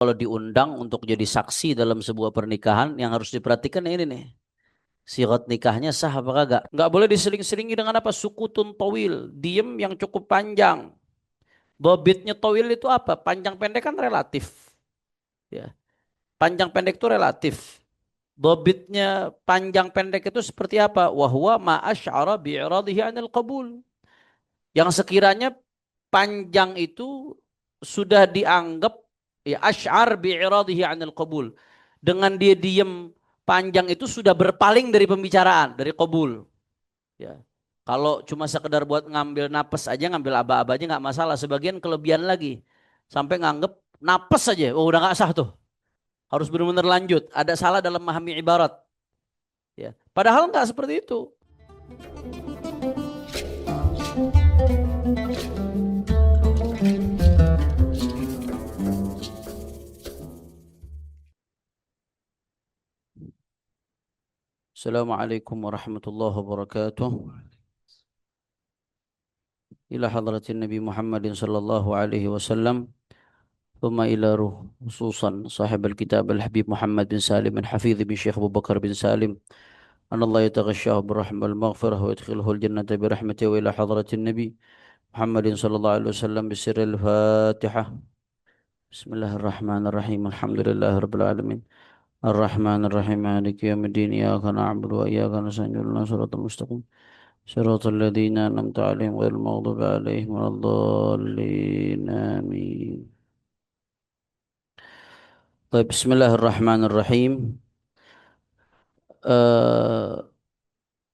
Kalau diundang untuk jadi saksi dalam sebuah pernikahan, yang harus diperhatikan ini nih. Sirat nikahnya sah apa kagak? Nggak boleh diseling-selingi dengan apa? Sukutun tawil. Diem yang cukup panjang. Dobitnya tawil itu apa? Panjang pendek kan relatif. Ya. Panjang pendek itu relatif. Dobitnya panjang pendek itu seperti apa? Wahwa ma'asy'ara bi'iradihi anil qabul. Yang sekiranya panjang itu sudah dianggap ya asy'ar bi'iradihi anil qabul. Dengan dia diem panjang itu sudah berpaling dari pembicaraan, dari qabul. Ya. Kalau cuma sekedar buat ngambil napas aja, ngambil aba-aba aja nggak masalah. Sebagian kelebihan lagi. Sampai nganggep napas aja, oh udah nggak sah tuh. Harus benar-benar lanjut. Ada salah dalam memahami ibarat. Ya. Padahal nggak seperti itu. Assalamualaikum warahmatullahi wabarakatuh. Ila hadratin Nabi Muhammadin sallallahu alaihi wasallam. ثم إلى روح خصوصا صاحب الكتاب الحبيب محمد بن سالم الحفيظ بن شيخ أبو بكر بن سالم أن الله يتغشاه بالرحمة والمغفرة ويدخله الجنة برحمته. وإلى حضرة النبي محمد صلى الله عليه وسلم بسر الفاتحة. بسم الله الرحمن الرحيم الحمد لله رب العالمين الرحمن الرحيم مالك يوم الدين إياك نعبد وإياك نستعين اهدنا الصراط المستقيم صراط الذين أنعمت عليهم غير المغضوب عليهم ولا الضالين آمين. طيب بسم الله الرحمن الرحيم.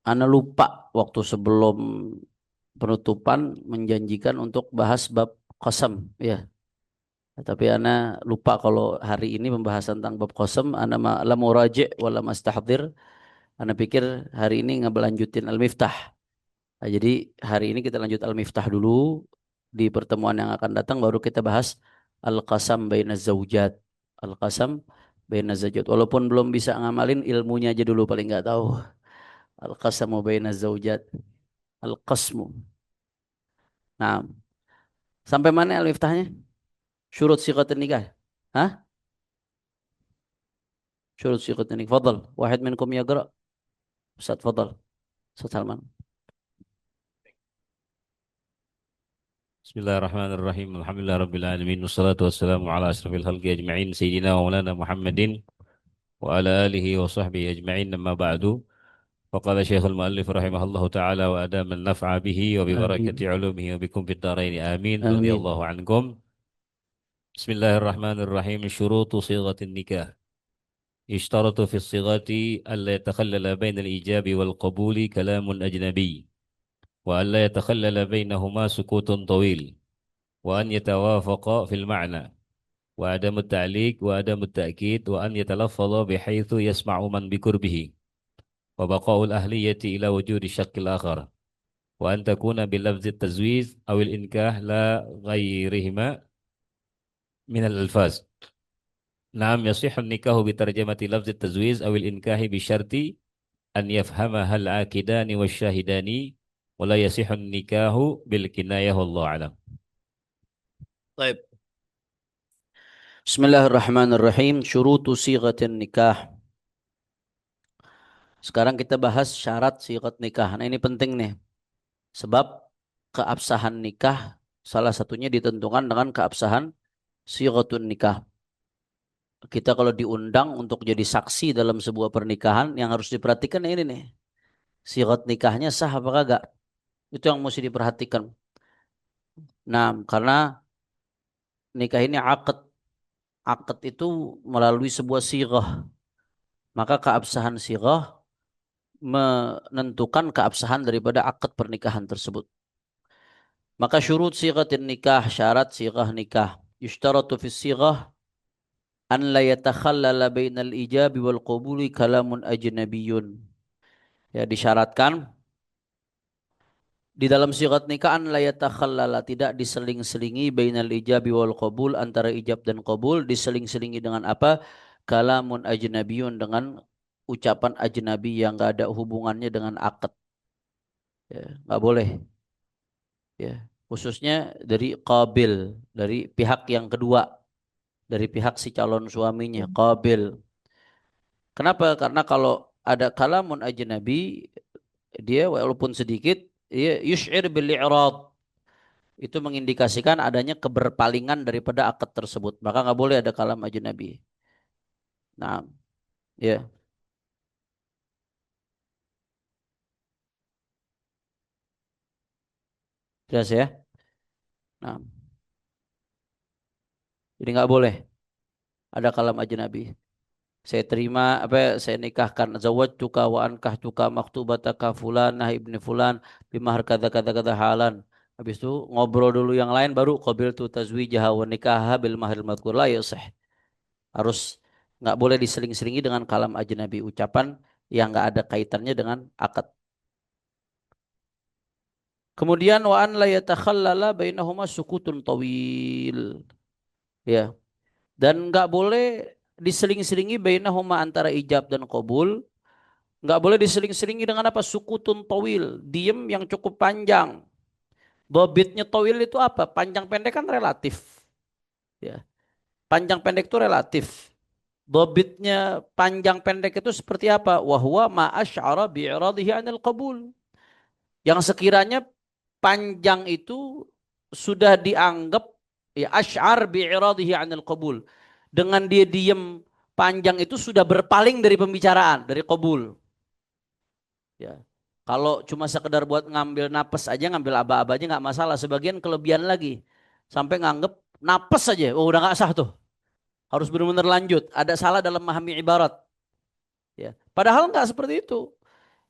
Ana lupa waktu sebelum penutupan menjanjikan untuk bahas bab qasam ya. Tapi ana lupa kalau hari ini pembahasan tentang bab qasam ana la muraji' wala mastahdir. Ana pikir hari ini ngebelanjutin al-miftah. Nah, jadi hari ini kita lanjut al-miftah dulu. Di pertemuan yang akan datang baru kita bahas al-qasam baina zaujat. Al-qasam baina zaujat. Walaupun belum bisa ngamalin ilmunya aja dulu paling nggak tahu. Al-qasamu baina zaujat. Al-qasmu. Nah, sampai mana al-miftahnya? Syurut siqatin nikah. Hah? Syurut siqatin nikah. Fadal. Wahid minkum yaqra. Ustaz, fadal. Ustaz Salman. بسم الله الرحمن الرحيم الحمد لله رب العالمين والصلاة والسلام على أشرف الخلق أجمعين سيدنا ومولانا محمد وعلى آله وصحبه أجمعين أما بعد فقال شيخ المؤلف رحمه الله تعالى وأدام النفع به وببركة Amin. علومه وبكم في الدارين آمين رضي الله Amin. عنكم. بسم الله الرحمن الرحيم شروط صيغة النكاح يشترط في الصيغة ألا يتخلل بين الإيجاب والقبول كلام أجنبي وألا يتخلل بينهما سكوت طويل وأن يتوافق في المعنى وعدم التعليق وعدم التأكيد وأن يتلفظ بحيث يسمع من بقربه وبقاء الأهلية إلى وجود الشق الآخر وأن تكون بلفظ التزويج أو الإنكاح لا غيرهما من الألفاظ. نعم يصح النكاح بترجمة لفظ التزويج أو الإنكاح بشرط أن يفهمها العاقدان والشاهدان ولا يصح النكاح بالكناية والله أعلم. Baik. Bismillahirrahmanirrahim. Syurutu sighatin nikah. Sekarang kita bahas syarat sighat nikah. Nah, ini penting nih. Sebab keabsahan nikah salah satunya ditentukan dengan keabsahan sighatun nikah. Kita kalau diundang untuk jadi saksi dalam sebuah pernikahan, yang harus diperhatikan ini nih. Sighat nikahnya sah apa kagak? Itu yang mesti diperhatikan. Nah, karena nikah ini akad. Akad itu melalui sebuah sighah. Maka keabsahan sighah menentukan keabsahan daripada akad pernikahan tersebut. Maka syurut sighatin nikah, syarat sighah nikah. Yushtaratu fi sighah an la yatakhallala bainal ijabi wal qabuli kalamun ajnabiyyun. Ya, disyaratkan di dalam sighat nikah an la yatakhallala, tidak diseling-selingi bainal ijabi wal qabul, antara ijab dan qabul. Diseling-selingi dengan apa? Kalamun ajnabiyyun, dengan ucapan ajnabi yang enggak ada hubungannya dengan akad. Ya, enggak boleh. Ya, khususnya dari qabil, dari pihak yang kedua. dari pihak si calon suaminya, Qabil. Kenapa? Karena kalau ada kalamun ajnabi, dia walaupun sedikit, dia yush'ir bil i'rad. Itu mengindikasikan adanya keberpalingan daripada akad tersebut. Maka nggak boleh ada kalam ajnabi. Nah, ya, jelas ya. Nah, jadi nggak boleh ada kalam ajnabi. Saya terima apa saya nikahkan zawwajtuka wa ankahtuka maktubataka fulanah ibni fulan bimahar kata kata kata halan. Habis itu ngobrol dulu yang lain baru qabil tu tazwijaha wa nikaha bil mahril madkur la yasih. Harus nggak boleh diseling-selingi dengan kalam ajnabi ucapan yang nggak ada kaitannya dengan akad. Kemudian wa an la yatakhallala bainahuma sukutun tawil. Ya, dan nggak boleh diseling-selingi bainahuma antara ijab dan qabul. Nggak boleh diseling-selingi dengan apa? Sukutun tawil. Diem yang cukup panjang. Dobitnya tawil itu apa? Panjang pendek kan relatif. Ya. Panjang pendek itu relatif. Dobitnya panjang pendek itu seperti apa? Wahwa ma'asy'ara bi'iradihi anil qabul. Yang sekiranya panjang itu sudah dianggap ya asy'ar bi'iradihi anil qabul. Dengan dia diem panjang itu sudah berpaling dari pembicaraan, dari qabul. Ya. Kalau cuma sekedar buat ngambil napas aja, ngambil aba-aba aja nggak masalah. Sebagian kelebihan lagi. Sampai nganggep napas aja, oh udah nggak sah tuh. Harus benar-benar lanjut. Ada salah dalam memahami ibarat. Ya. Padahal nggak seperti itu.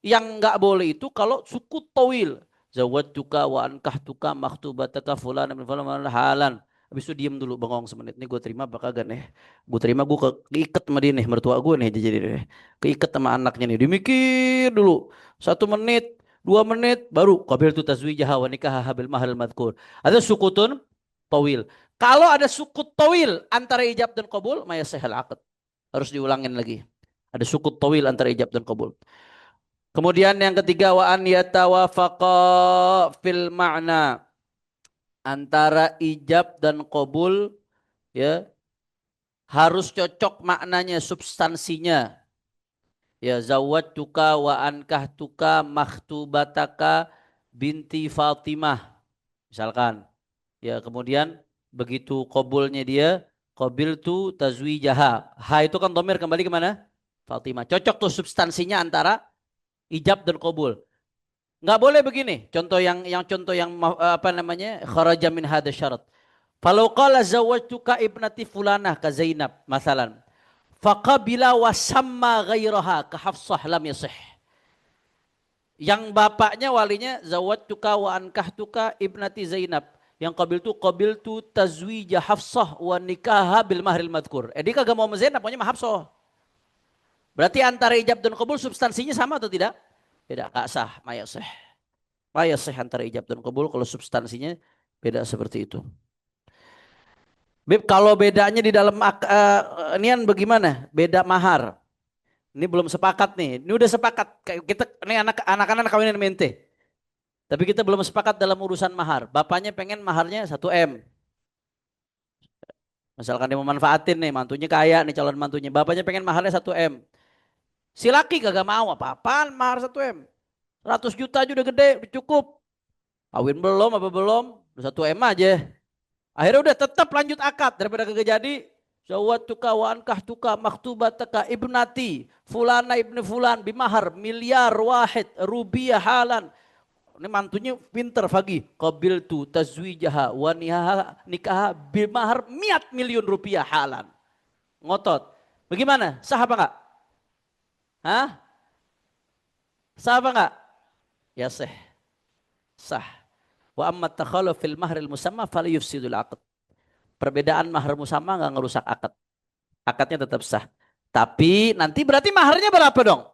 Yang nggak boleh itu kalau suku tawil. Zawwadtuka wa ankahtuka maktubataka fulan min fulan halan. Habis itu diem dulu bengong semenit. Nih gue terima apa kagak nih? Gue terima gue keikat sama dia nih. Mertua gue nih jadi deh. Keikat sama anaknya nih. Dimikir dulu. 1 menit. 2 menit. Baru. Qabil tu tazwijah wa nikah habil mahal madkur. Ada sukutun tawil. Kalau ada sukut tawil antara ijab dan qabul. Maya sehal akad. Harus diulangin lagi. Ada sukut tawil antara ijab dan qabul. Kemudian yang ketiga wa an yatawafaqa fil ma'na antara ijab dan qabul ya harus cocok maknanya substansinya ya zawwatuka wa ankahtuka makhtubataka binti Fatimah misalkan ya kemudian begitu qabulnya dia qabil tu tazwijaha ha itu kan domir kembali kemana Fatimah cocok tuh substansinya antara ijab dan qabul. Nggak boleh begini. Contoh yang apa namanya? Kharaja min hadza syarat. Falau qala zawwajtuka ibnati fulanah ka Zainab masalan. Faqabila wa samma ghairaha ka Hafsah lam yasih. Yang bapaknya walinya zawwajtuka wa ankahtuka ibnati Zainab. Yang qabil tu tazwija Hafsah wa nikaha bil mahril madkur. Dia kagak mau sama Zainab, maunya sama Hafsah. Berarti antara ijab dan qabul substansinya sama atau tidak? Tidak, enggak sah, mayasih. Mayasih antara ijab dan qabul kalau substansinya beda seperti itu. Bib, kalau bedanya di dalam inian bagaimana? Beda mahar. Ini belum sepakat nih. Ini udah sepakat. Kita ini anak-anak kawinan mente. Tapi kita belum sepakat dalam urusan mahar. Bapaknya pengen maharnya 1 M. Misalkan dia mau manfaatin nih, mantunya kaya nih calon mantunya. Bapaknya pengen maharnya 1 M. Si laki kagak mau apa-apaan mahar 1 M. 100 juta aja udah gede, udah cukup. Kawin belum apa belum? Udah 1 M aja. Akhirnya udah tetap lanjut akad daripada kagak jadi. Zawwatuka wa ankahtuka maktubataka ibnati fulana ibni fulan bimahar miliar wahid rupiah halan. Ini mantunya pinter Fagi. Qabiltu tazwijaha wa nikaha bimahar miat miliun rupiah halan. Ngotot. Bagaimana? Sah apa enggak? Hah? Sah apa enggak? Ya sah. Sah. Wa amma takhalu fil mahril musamma fala yufsidul aqd. Perbedaan mahar musamma enggak ngerusak akad. Akadnya tetap sah. Tapi nanti berarti maharnya berapa dong?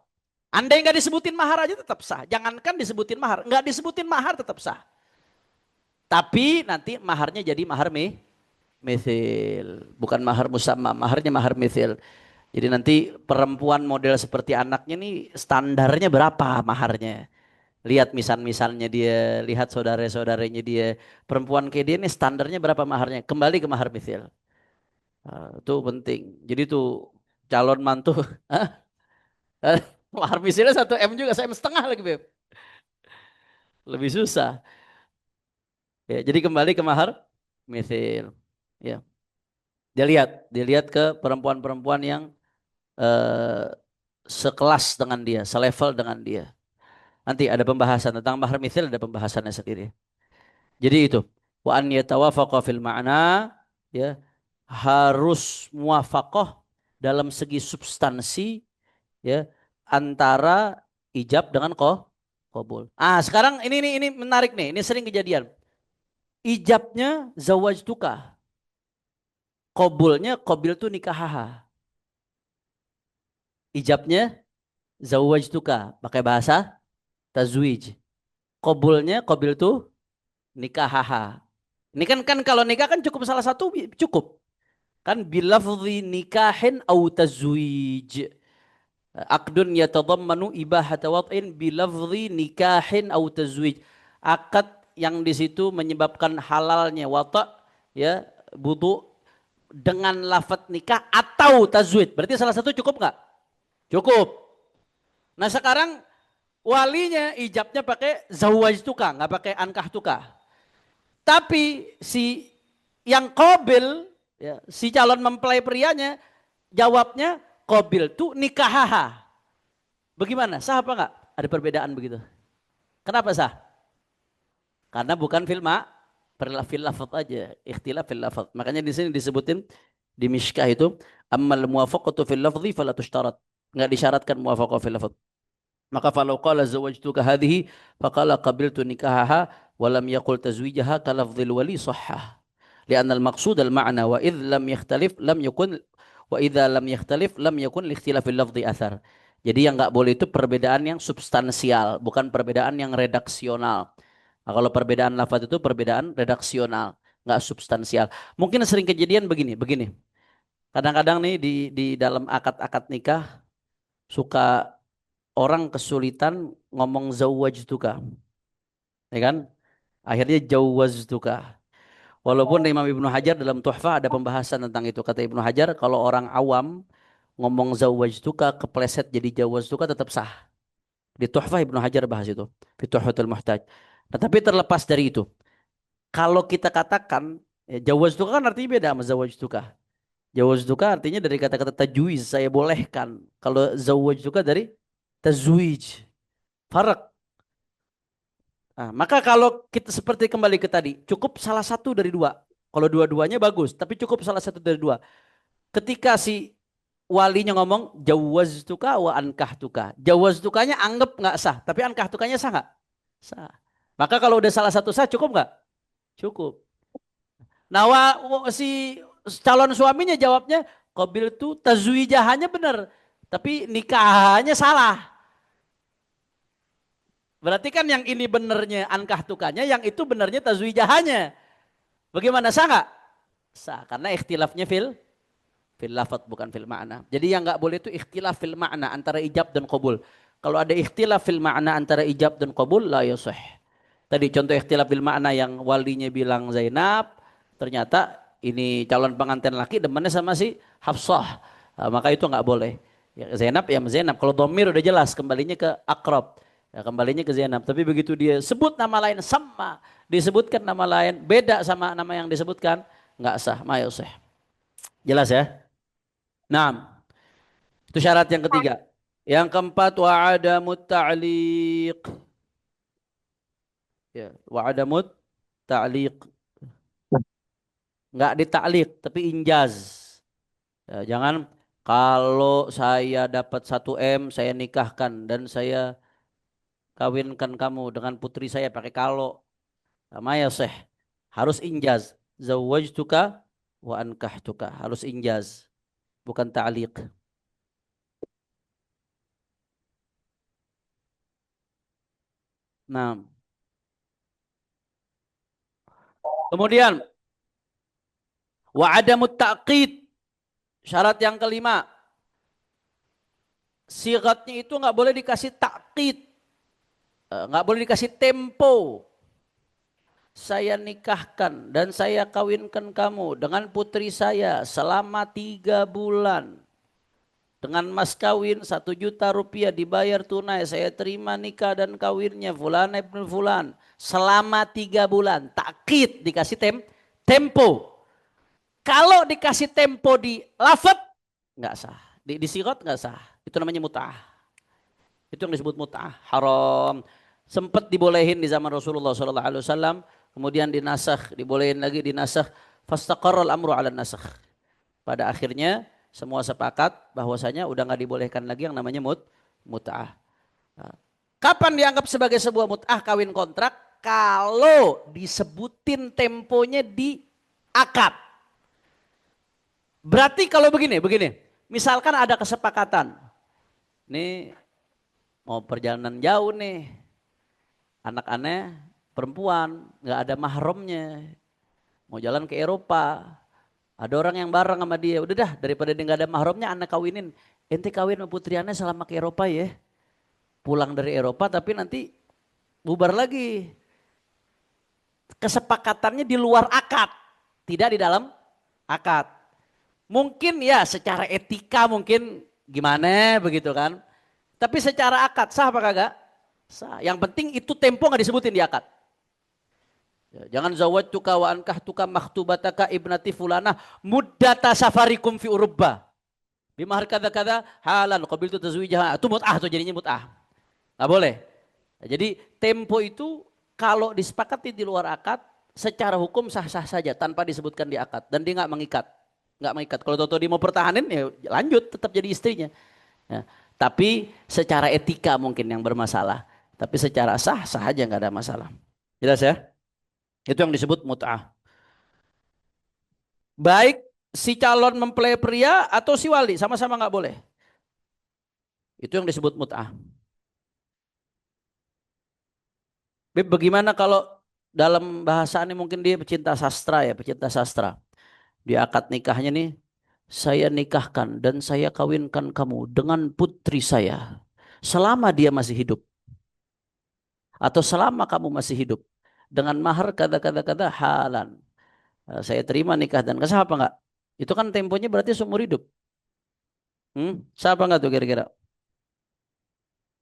Andai nggak disebutin mahar aja tetap sah. Jangankan disebutin mahar, nggak disebutin mahar tetap sah. Tapi nanti maharnya jadi mahar mithil, bukan mahar musamma, maharnya mahar mithil. Jadi nanti perempuan model seperti anaknya nih standarnya berapa maharnya? Lihat misalnya dia, lihat saudara-saudaranya dia. Perempuan kayak dia nih standarnya berapa maharnya? Kembali ke mahar mithil. Itu penting. Jadi tuh calon mantu, hah? Mahar misilnya 1 M juga, 1,5 M lagi Beb. Lebih susah. Ya, jadi kembali ke mahar misil. Ya, dilihat ke perempuan-perempuan yang eh, sekelas dengan dia, selevel dengan dia. Nanti ada pembahasan tentang mahar misil, ada pembahasannya sendiri. Jadi itu, wa an yatawafaqa fil ma'na, ya, harus muwafaqah dalam segi substansi, ya, antara ijab dengan qabul. Sekarang ini menarik nih, ini sering kejadian. Ijabnya zawajtuka, qabulnya qabil tu nikahaha. Ijabnya zawajtuka, pakai bahasa tazwij. Qabulnya qabil tu nikahaha. Ini kan kalau nikah kan cukup salah satu cukup. Kan bilafzi nikahin au tazwij. Akdun yatadammanu ibahata wat'in bilafzi nikahin au tazwij. Akad yang di situ menyebabkan halalnya wata, ya, budu dengan lafaz nikah atau tazwij. Berarti salah satu cukup nggak? Cukup. Nah sekarang walinya ijabnya pakai zawajtuka, nggak pakai ankahtuka. Tapi si yang qabil, ya, si calon mempelai prianya jawabnya qabil tu nikahaha. Bagaimana? Sah apa enggak? Ada perbedaan begitu. Kenapa sah? Karena bukan fil lafaz aja, ikhtilaf fil lafaz. Makanya di sini disebutin di Mishkah itu ammal muwafaqatu fil lafzi fala tushtarat. Enggak disyaratkan muwafaqah fil lafaz. Maka falau qala zawajtuka hadhihi faqala qabiltu nikahaha wa lam yaqul tazwijaha kalafdhil wali sahhah. Lianna al-maqsud al-ma'na wa idh lam yakhtalif lam yakun wa idza lam yakhtalif lam yakun li ikhtilafil lafdhi athar. Jadi yang enggak boleh itu perbedaan yang substansial, bukan perbedaan yang redaksional. Nah, kalau perbedaan lafaz itu perbedaan redaksional, enggak substansial. Mungkin sering kejadian begini. Kadang-kadang nih di dalam akad-akad nikah suka orang kesulitan ngomong zawwajtuka, ya kan? Akhirnya jawwaztuka. Walaupun Imam Ibnu Hajar dalam Tuhfah ada pembahasan tentang itu. Kata Ibnu Hajar, kalau orang awam ngomong zawwajtuka kepleset jadi jawwaztuka tetap sah. Di Tuhfah Ibnu Hajar bahas itu. Di Tuhfatul Muhtaj. Nah, tapi terlepas dari itu, kalau kita katakan jawwaztuka kan artinya beda sama zawwajtuka. Zawwajtuka artinya dari kata-kata tajwiz, saya bolehkan. Kalau zawwajtuka dari tazwij. Farak. Maka kalau kita seperti kembali ke tadi, cukup salah satu dari dua. Kalau dua-duanya bagus, tapi cukup salah satu dari dua. Ketika si walinya ngomong jawaztuka wa ankahtuka. Jawaztukanya anggap nggak sah, tapi ankahtukanya sah nggak? Sah. Maka kalau udah salah satu sah cukup nggak? Cukup. Nah, si calon suaminya jawabnya qabil tu tazwijahannya benar, tapi nikahannya salah. Berarti kan yang ini benernya ankah tukanya, yang itu benernya tazwijahannya. Bagaimana, sah nggak? Sah, karena ikhtilafnya fil lafad bukan fil ma'na. Jadi yang nggak boleh itu ikhtilaf fil ma'na antara ijab dan qabul. Kalau ada ikhtilaf fil ma'na antara ijab dan qabul, la yusih. Tadi contoh ikhtilaf fil ma'na yang walinya bilang Zainab, ternyata ini calon pengantin laki demennya sama si Hafsah. Maka itu nggak boleh. Ya, Zainab ya Zainab. Kalau domir udah jelas kembalinya ke akrab. Ya, kembalinya ke Zainab. Tapi begitu dia sebut nama lain sama, disebutkan nama lain beda sama nama yang disebutkan, nggak sah, ma yusih. Jelas ya? Nah, itu syarat yang ketiga. Yang keempat wa adamut ta'liq. Ya, wa adamut ta'liq. Nggak ditaklik tapi injaz. Ya, jangan kalau saya dapat 1 M saya nikahkan dan saya kawinkan kamu dengan putri saya pakai kalau. Sama ya seh. Harus injaz. Zawajtuka wa ankahtuka. Harus injaz. Bukan ta'liq. Nah. Kemudian. Wa adamut ta'qid. Syarat yang kelima. Sigatnya itu nggak boleh dikasih ta'qid. Nggak boleh dikasih tempo. saya nikahkan dan saya kawinkan kamu dengan putri saya selama 3 bulan. Dengan mas kawin 1 juta rupiah dibayar tunai. Saya terima nikah dan kawinnya Fulan ibn Fulan. Selama 3 bulan. Takkid dikasih tempo. Kalau dikasih tempo di lafad nggak sah. Di sigot nggak sah. Itu namanya mut'ah. Itu yang disebut mut'ah. Haram. Sempat dibolehin di zaman Rasulullah SAW. Kemudian dinasakh. Dibolehin lagi dinasakh. Fastaqarral amru ala nasakh. Pada akhirnya semua sepakat bahwasanya udah nggak dibolehkan lagi yang namanya mut'ah. Nah, kapan dianggap sebagai sebuah mut'ah kawin kontrak? Kalau disebutin temponya di akad. Berarti kalau begini. Misalkan ada kesepakatan. Nih mau perjalanan jauh nih. Anak-anaknya perempuan, nggak ada mahramnya. Mau jalan ke Eropa. Ada orang yang bareng sama dia. Udah dah daripada dia nggak ada mahramnya anak kawinin. Ente kawin sama putri aneh selama ke Eropa ya. Pulang dari Eropa tapi nanti bubar lagi. Kesepakatannya di luar akad. Tidak di dalam akad. Mungkin ya secara etika mungkin gimana begitu kan. Tapi secara akad sah apa kagak? Sah. Yang penting itu tempo nggak disebutin di akad. Ya, jangan zawwajtuka wa ankahtuka makhtubataka ibnati fulana muddata safarikum fi Urubba. Bimahar kada halan qabiltu tazwijaha. Itu mut'ah tuh jadinya mut'ah. Enggak boleh. Nah, jadi tempo itu kalau disepakati di luar akad secara hukum sah-sah saja tanpa disebutkan di akad dan dia nggak mengikat. Nggak mengikat. Kalau Toto dia mau pertahanin ya lanjut tetap jadi istrinya. Ya. Tapi secara etika mungkin yang bermasalah. Tapi secara sah aja nggak ada masalah. Jelas ya? Itu yang disebut mut'ah. Baik si calon mempelai pria atau si wali sama-sama nggak boleh. Itu yang disebut mut'ah. Bagaimana kalau dalam bahasa ini mungkin dia pecinta sastra ya, pecinta sastra. Di akad nikahnya nih, saya nikahkan dan saya kawinkan kamu dengan putri saya. Selama dia masih hidup. Atau selama kamu masih hidup. Dengan mahar kata halan. Saya terima nikah dan kasih apa enggak? Itu kan temponya berarti seumur hidup. Siapa enggak tuh kira-kira?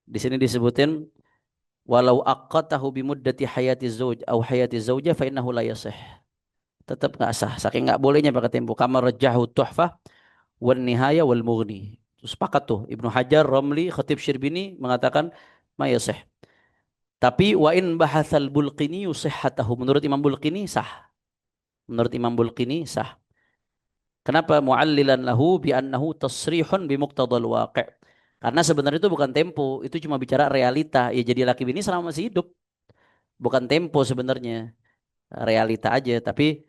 Di sini disebutin walau aqatahu bimuddati hayati zauj au hayati zauja fa innahu la yasih. Tetap enggak sah. Saking enggak bolehnya pakai tempo. Kama rajahu tuhfah wan nihaya wal mughni. Sepakat tuh Ibnu Hajar, Romli, Khatib Syirbini mengatakan ma yasih. Tapi wa in bahatsal Bulqini sihhatahu. Menurut Imam Bulqini sah. Menurut Imam Bulqini sah. Kenapa mu'allilan lahu bi annahu tasrihun bi muqtadal waqi'. Karena sebenarnya itu bukan tempo, itu cuma bicara realita. Ya jadi laki bini selama masih hidup. Bukan tempo sebenarnya. Realita aja, tapi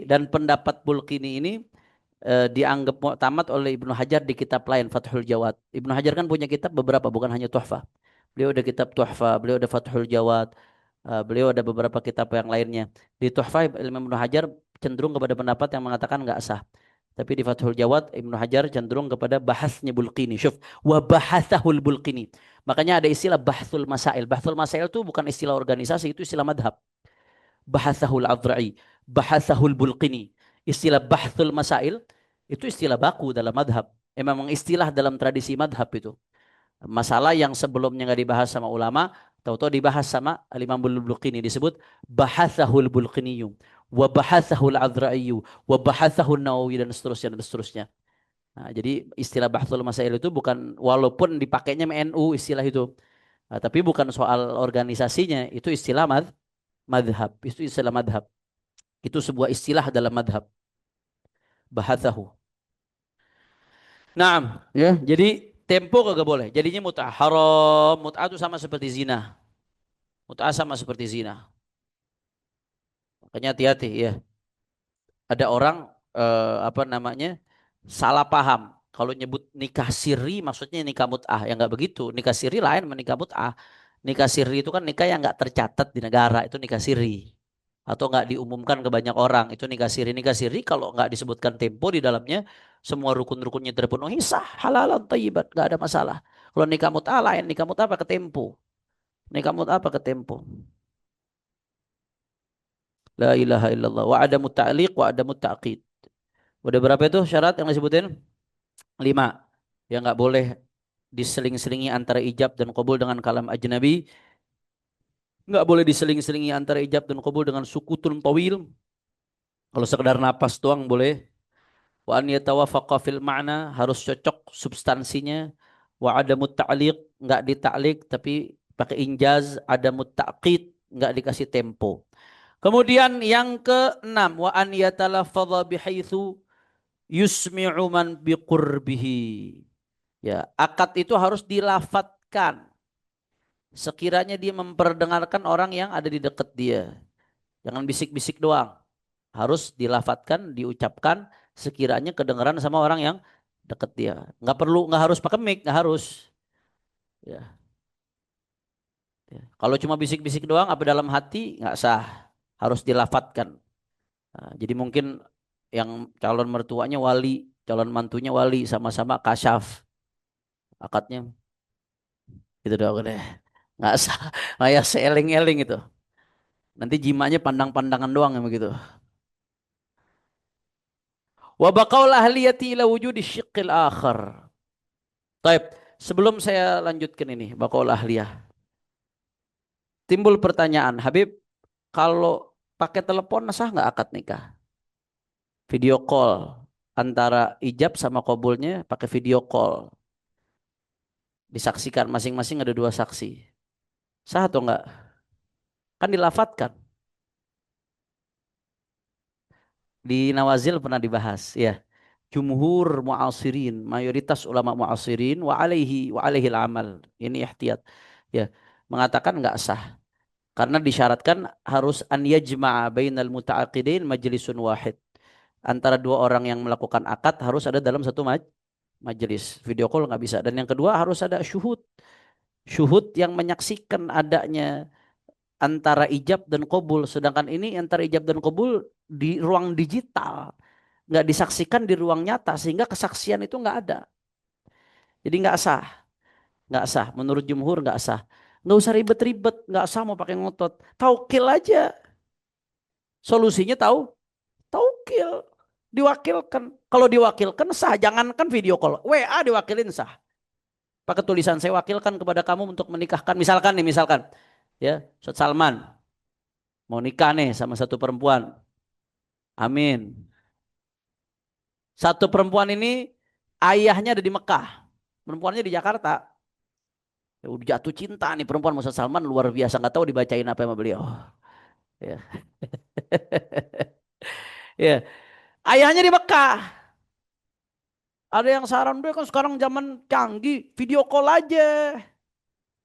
dan pendapat Bulqini ini dianggap mu'tamad oleh Ibnu Hajar di kitab lain Fathul Jawad. Ibnu Hajar kan punya kitab beberapa bukan hanya Tuhfah. Beliau ada kitab Tuhfah, beliau ada Fathul Jawad, beliau ada beberapa kitab yang lainnya. Di Tuhfah Ibnu Hajar cenderung kepada pendapat yang mengatakan nggak sah. Tapi di Fathul Jawad Ibnu Hajar cenderung kepada bahasnya Bulqini. Syuf, wa bahathahul Bulqini. Makanya ada istilah bahthul masail. Bahthul masail itu bukan istilah organisasi, itu istilah madhab. Bahathahul Adra'i, bahathahul Bulqini. Istilah bahthul masail itu istilah baku dalam madhab. Memang istilah dalam tradisi madhab itu. Masalah yang sebelumnya nggak dibahas sama ulama, tahu-tahu dibahas sama Al-Imam Bulqini disebut bahathahul Bulqiniyu, wa bahathahul Adra'iyu, wa bahathahul Nawawi dan seterusnya. Nah, jadi istilah bahthul masail itu bukan walaupun dipakainya MNU istilah itu. Nah, tapi bukan soal organisasinya, itu istilah madhab, itu istilah madhab. Itu sebuah istilah dalam madhab. Bahathahu. Nah, ya, jadi tempo kagak boleh. Jadinya mut'ah haram. Mut'ah itu sama seperti zina. Mut'ah sama seperti zina. Makanya hati-hati ya. Ada orang apa namanya salah paham. Kalau nyebut nikah siri maksudnya nikah mut'ah. Ya nggak begitu. Nikah siri lain sama nikah mut'ah. Nikah siri itu kan nikah yang nggak tercatat di negara. Itu nikah siri. Atau nggak diumumkan ke banyak orang. Itu nikah siri. Nikah siri kalau nggak disebutkan tempo di dalamnya. Semua rukun-rukunnya terpenuhi sah. Halalan thayyiban. Nggak ada masalah. Kalau nikah mut'ah lain. Nikah mut'ah pakai tempo. Nikah mut'ah pakai tempo. La ilaha illallah. Wa adamu ta'liq wa adamu ta'qid. Udah berapa itu syarat yang disebutin? 5. Ya nggak boleh diseling-selingi antara ijab dan qabul dengan kalam ajnabi. Nggak boleh diseling-selingi antara ijab dan qabul dengan sukutun tawil. Kalau sekedar napas doang boleh. Wa an yatawafaqa fil ma'na, harus cocok substansinya. Wa adamut ta'liq, nggak dita'liq tapi pakai injaz. Adamut ta'qid, nggak dikasih tempo. Kemudian yang keenam, wa an yatalafadha bihaitsu yusmi'u man biqurbihi. Ya, akad itu harus dilafatkan sekiranya dia memperdengarkan orang yang ada di dekat dia. Jangan bisik-bisik doang. Harus dilafatkan, diucapkan sekiranya kedengaran sama orang yang dekat dia. Nggak perlu, nggak harus pakai mic, nggak harus. Ya, ya. Kalau cuma bisik-bisik doang, apa dalam hati nggak sah. Harus dilafatkan. Nah, jadi mungkin yang calon mertuanya wali, calon mantunya wali, sama-sama kasyaf akadnya. Gitu doang deh. Nggak sah, kayak seeling-eling itu. Nanti jimanya pandang-pandangan doang yang begitu. Wa baqaul ahliyati ila wujudi syiqqil akhar. Taib, sebelum saya lanjutkan ini, baqaul ahliyah. Timbul pertanyaan, Habib, kalau pakai telepon sah nggak akad nikah? Video call antara ijab sama kabulnya pakai video call. Disaksikan masing-masing ada 2 saksi. Sah atau enggak? Kan dilafatkan. Di Nawazil pernah dibahas, ya. Jumhur mu'asirin, mayoritas ulama mu'asirin wa alaihi amal. Ini ihtiyat. Ya, mengatakan enggak sah karena disyaratkan harus an yajma'a bainal muta'aqidin majlisun wahid. Antara 2 orang yang melakukan akad harus ada dalam satu majelis. Video call nggak bisa. Dan yang kedua harus ada syuhud. Syuhud yang menyaksikan adanya antara ijab dan qabul. Sedangkan ini antara ijab dan qabul di ruang digital, nggak disaksikan di ruang nyata, sehingga kesaksian itu nggak ada. Jadi nggak sah, nggak sah. Menurut jumhur nggak sah. Nggak usah ribet-ribet, nggak sah mau pakai ngotot. Taukil aja. Solusinya taukil. Diwakilkan. Kalau diwakilkan sah, jangankan video call. WA diwakilin sah. Pakai tulisan saya wakilkan kepada kamu untuk menikahkan. Misalkan nih, misalkan. Ya, Ustaz Salman mau nikah nih sama satu perempuan. Amin. Satu perempuan ini ayahnya ada di Mekah. Perempuannya di Jakarta. Ya, udah jatuh cinta nih perempuan Musa Salman luar biasa. Nggak tahu dibacain apa sama beliau. Ya. Ya. Ayahnya di Mekah. Ada yang saran dia kan sekarang zaman canggih. Video call aja.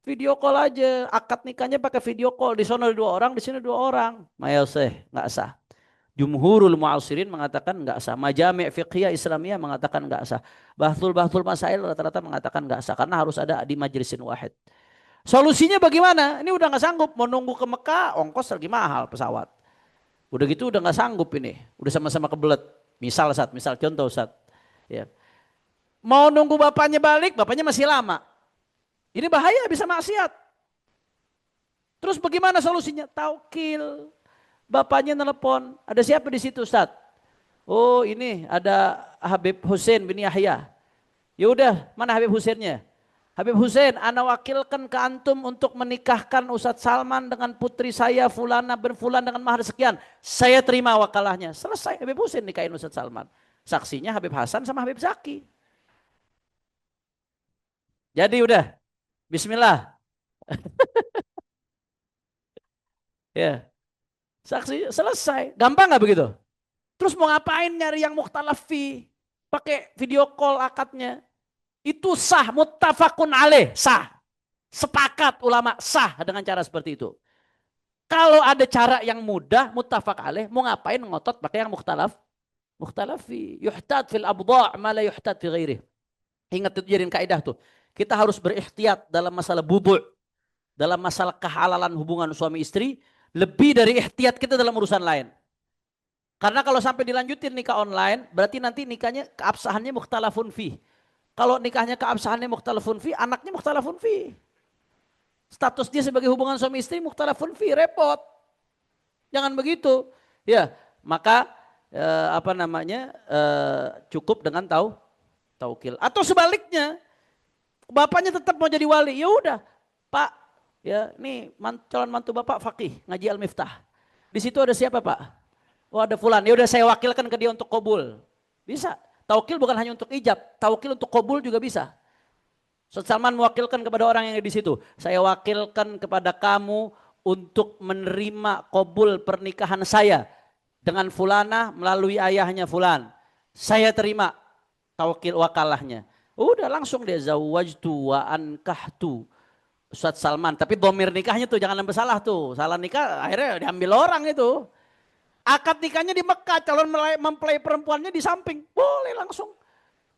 Video call aja. Akad nikahnya pakai video call. Di sana ada 2 orang, di sini 2 orang. Mayaseh, nggak sah. Jumhurul mu'asirin mengatakan enggak sah. Majami' fiqhiyah Islamiyah mengatakan enggak sah. Bahtul masail rata-rata mengatakan enggak sah. Karena harus ada di majlisin wahid. Solusinya bagaimana? Ini udah enggak sanggup. Mau nunggu ke Mekah, ongkos lagi mahal pesawat. Udah gitu udah enggak sanggup ini. Udah sama-sama kebelet. Misal contoh Ustaz. Ya. Mau nunggu bapaknya balik, bapaknya masih lama. Ini bahaya, bisa maksiat. Terus bagaimana solusinya? Taukil. Bapaknya telepon, ada siapa di situ Ustaz? Oh ini ada Habib Hussein bin Yahya. Ya udah, mana Habib Husseinnya? Habib Hussein, ana wakilkan ke antum untuk menikahkan Ustaz Salman dengan putri saya Fulana bin Fulan dengan mahar sekian. Saya terima wakalahnya. Selesai, Habib Hussein nikahin Ustaz Salman. Saksinya Habib Hasan sama Habib Zaki. Jadi udah, bismillah. Ya, saksi selesai. Gampang nggak begitu? Terus mau ngapain nyari yang mukhtalafi? Pakai video call akadnya. Itu sah, muttafaqun alaih, sah. Sepakat ulama sah dengan cara seperti itu. Kalau ada cara yang mudah, muttafaq alaih, mau ngapain ngotot pakai yang mukhtalafi. Yuhtad fil abda' ma la yuhtad fi ghairih. Ingat itu jadiin kaidah tuh. Kita harus berihtiyat dalam masalah bubu', dalam masalah kehalalan hubungan suami istri, lebih dari ihtiyat kita dalam urusan lain. Karena kalau sampai dilanjutin nikah online, berarti nanti nikahnya keabsahannya mukhtalafun fi. Kalau nikahnya keabsahannya mukhtalafun fi, anaknya mukhtalafun fi. Status dia sebagai hubungan suami istri mukhtalafun fi, repot. Jangan begitu. Ya, maka cukup dengan taukil. Atau sebaliknya, bapaknya tetap mau jadi wali, ya udah, Pak, ya ini calon mantu bapak fakih ngaji Al-Miftah. Di situ ada siapa Pak? Oh ada fulan, ya udah saya wakilkan ke dia untuk kobul. Bisa. Taukil bukan hanya untuk ijab, taukil untuk kobul juga bisa. Ustaz Salman mewakilkan kepada orang yang di situ. Saya wakilkan kepada kamu untuk menerima kobul pernikahan saya dengan fulana melalui ayahnya fulan. Saya terima taukil wakalahnya. Udah langsung dia zawajtu wa ankahtu Ustaz Salman. Tapi domir nikahnya tuh jangan sampai salah tuh. Salah nikah akhirnya diambil orang itu. Akad nikahnya di Mekah, calon mempelai perempuannya di samping. Boleh langsung.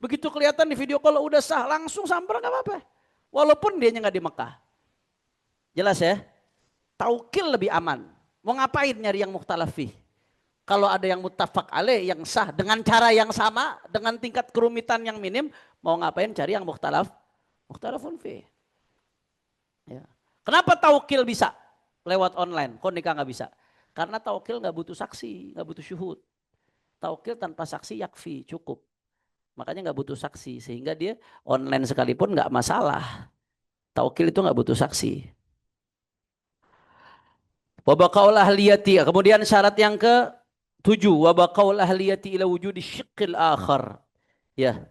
Begitu kelihatan di video call udah sah, langsung samper nggak apa-apa. Walaupun dia nggak di Mekah. Jelas ya? Taukil lebih aman. Mau ngapain nyari yang mukhtalafih? Kalau ada yang muttafaq alaih, yang sah dengan cara yang sama, dengan tingkat kerumitan yang minim, mau ngapain cari yang mukhtalafun fih. Ya. Kenapa taukil bisa lewat online? Kok nikah nggak bisa? Karena taukil nggak butuh saksi, nggak butuh syuhud. Taukil tanpa saksi yakfi, cukup. Makanya nggak butuh saksi, sehingga dia online sekalipun nggak masalah. Taukil itu nggak butuh saksi. Wabakaul ahliyati. Kemudian syarat yang ke-7, wabakaul ahliyati ila wujudi syiqqil akhar. Ya.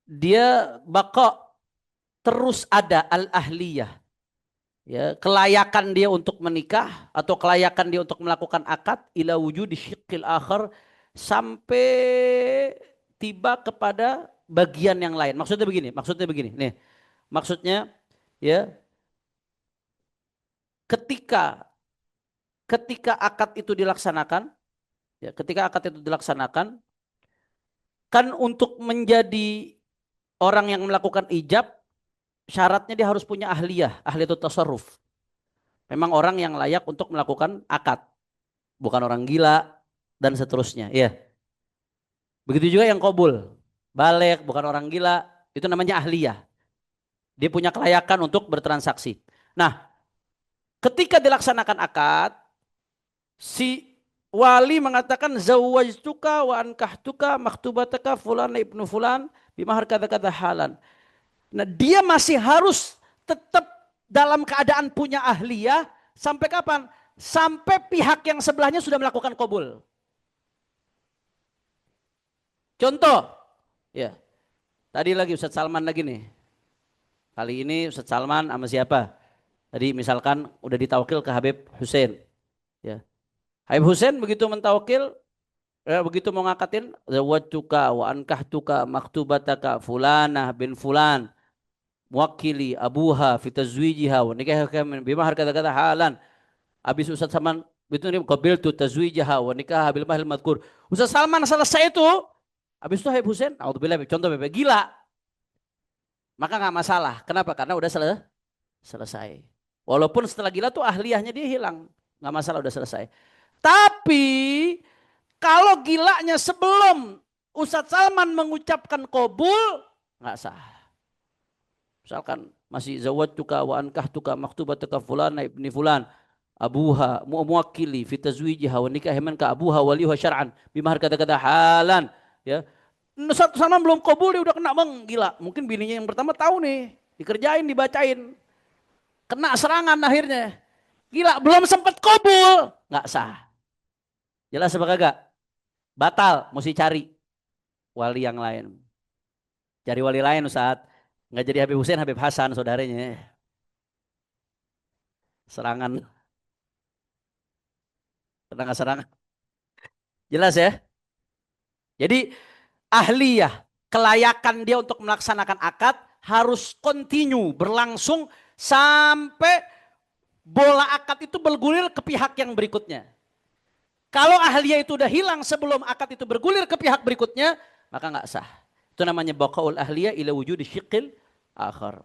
Dia baka terus ada al-ahliyah. Ya, kelayakan dia untuk menikah atau kelayakan dia untuk melakukan akad ila wujudi syiqqil akhar sampai tiba kepada bagian yang lain. Maksudnya begini. Nih, maksudnya ya ketika ketika akad itu dilaksanakan, ya, ketika akad itu dilaksanakan, kan untuk menjadi orang yang melakukan ijab, syaratnya dia harus punya ahliyatut tasarruf. Memang orang yang layak untuk melakukan akad, bukan orang gila dan seterusnya. Ya, begitu juga yang qabul, balik bukan orang gila, itu namanya ahliyah. Dia punya kelayakan untuk bertransaksi. Nah, ketika dilaksanakan akad, si wali mengatakan zawwajtuka wa ankahtuka maktubataka fulan ibnu fulan bimahar kata-kata halan. Nah, dia masih harus tetap dalam keadaan punya ahliyah sampai kapan? Sampai pihak yang sebelahnya sudah melakukan qabul. Contoh, ya. Tadi lagi Ustadz Salman lagi nih. Kali ini Ustadz Salman sama siapa? Tadi misalkan udah ditaukil ke Habib Hussein. Ya. Habib Hussein begitu mentawakil, begitu mau ngakatin, zawwajtuka wa ankahtuka maktubataka fulanah bin fulan muwakkili abuha fi tazwijiha wa nikahaka bimahar kata-kata halan. Habis Ustaz Salman itu nih qabiltu tazwijaha wa nikah bil mahril madkur. Ustaz Salman selesai itu, habis itu Habib Hussein, auzubillah contoh bebek gila. Maka nggak masalah. Kenapa? Karena udah selesai. Walaupun setelah gila tuh ahliyahnya dia hilang, nggak masalah udah selesai. Tapi kalau gilanya sebelum Ustadz Salman mengucapkan qabul, nggak sah. Misalkan masih zawwajtuka wa ankahtuka maktubataka fulana ibni fulan abuha muwakkili fi tazwijiha wa nikah man ka abuha waliha syar'an bimahar kata-kata halan, ya. Ustadz Salman belum qabul dia udah kena gila. Mungkin bininya yang pertama tahu nih, dikerjain, dibacain. Kena serangan akhirnya. Gila, belum sempat qabul, nggak sah. Jelas apa kagak? Batal, mesti cari wali yang lain. Cari wali lain Ustaz. Nggak jadi Habib Hussein, Habib Hasan saudaranya. Serangan. Tenang serangan. Jelas ya? Jadi ahliyah, kelayakan dia untuk melaksanakan akad harus continue, berlangsung sampai bola akad itu bergulir ke pihak yang berikutnya. Kalau ahliyah itu udah hilang sebelum akad itu bergulir ke pihak berikutnya, maka nggak sah. Itu namanya baqaul ahliyah ila wujudi syiqqil akhar.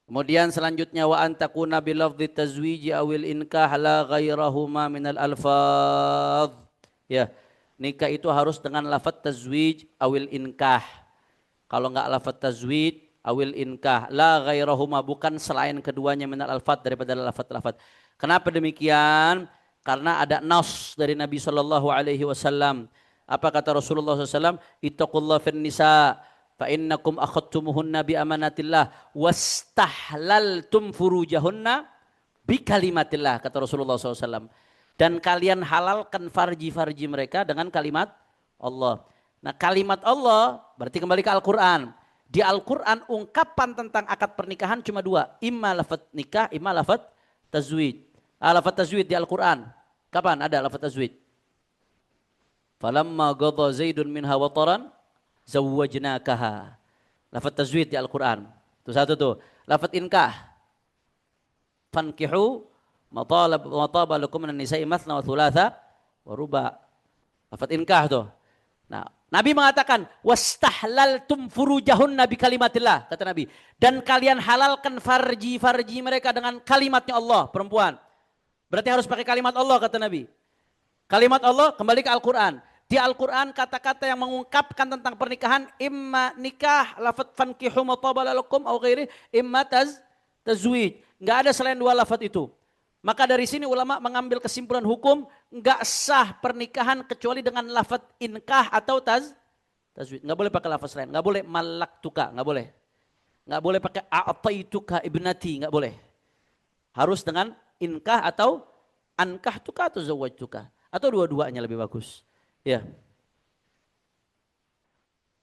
Kemudian selanjutnya wa antakuna bilafdhi tazwiji awil inkah la ghairahuma minal alfadh. Ya, nikah itu harus dengan lafaz tazwij awil inkah. Kalau nggak lafaz tazwij awil inkah la ghairahuma, bukan selain keduanya minal alfadh, daripada lafaz-lafaz. Kenapa demikian? Karena ada nas dari Nabi Shallallahu Alaihi Wasallam. Apa kata Rasulullah SAW? Ittaqullah fin nisa fa innakum akhadtumuhunna bi amanatillah wastahlaltum furujahunna bi kalimatillah, kata Rasulullah SAW. Dan kalian halalkan farji-farji mereka dengan kalimat Allah. Nah, kalimat Allah berarti kembali ke Al-Quran. Di Al-Quran ungkapan tentang akad pernikahan cuma dua. Imma lafaz nikah, imma lafaz tazwid. Lafaz tazwid di Al-Quran. Kapan ada lafaz tazwid? Falamma qadha Zaidun minha wataran zawwajnakaha. Lafaz tazwid di Al-Quran. Itu satu tuh. Lafaz inkah. Fankihu mataba lakum minan nisa'i mathna wa thulatha wa ruba'. Lafaz inkah tuh. Nah, Nabi mengatakan wastahlaltum furujahunna bi kalimatillah, kata Nabi. Dan kalian halalkan farji-farji mereka dengan kalimatnya Allah, perempuan. Berarti harus pakai kalimat Allah, kata Nabi. Kalimat Allah kembali ke Al-Quran. Di Al-Quran kata-kata yang mengungkapkan tentang pernikahan imma nikah, lafaz fankihu mataba lakum au ghairi, imma tazwij. Enggak ada selain dua lafaz itu. Maka dari sini ulama mengambil kesimpulan hukum enggak sah pernikahan kecuali dengan lafaz inkah atau tazwij. Enggak boleh pakai lafaz lain, enggak boleh malaktuka, enggak boleh. Enggak boleh pakai a'taituka ibnati, enggak boleh. Harus dengan inkah atau ankahtuka atau zawajtuka, atau dua-duanya lebih bagus. Ya.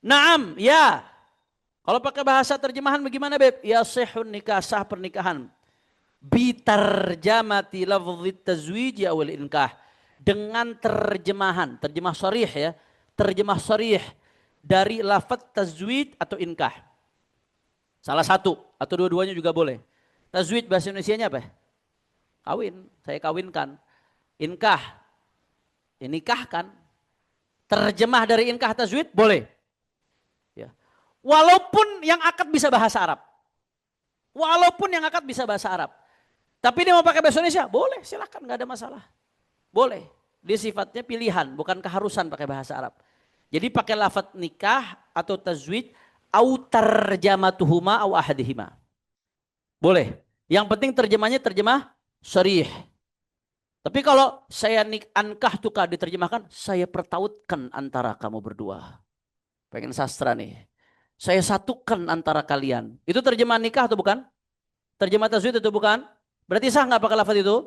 Naam, ya. Kalau pakai bahasa terjemahan bagaimana, Beb? Ya sihun nikah, sah pernikahan. Bitarjamati lafzit tazwij awal inkah. Dengan terjemahan, terjemah sharih ya. Terjemah sharih dari lafaz tazwij atau inkah. Salah satu atau dua-duanya juga boleh. Tazwij bahasa Indonesianya apa? Kawin, saya kawinkan. Inkah, dinikahkan. Terjemah dari inkah tazwij boleh. Ya. Walaupun yang akad bisa bahasa Arab. Walaupun yang akad bisa bahasa Arab. Tapi dia mau pakai bahasa Indonesia, boleh, silakan, nggak ada masalah. Boleh. Dia sifatnya pilihan, bukan keharusan pakai bahasa Arab. Jadi pakai lafaz nikah atau tazwij, au tarjamatuhuma au ahadihima. Boleh. Yang penting terjemahnya terjemah sharih. Tapi kalau saya ankah tukar diterjemahkan, saya pertautkan antara kamu berdua. Pengen sastra nih. Saya satukan antara kalian. Itu terjemahan nikah atau bukan? Terjemah tazwij itu bukan? Berarti sah nggak pakai lafaz itu?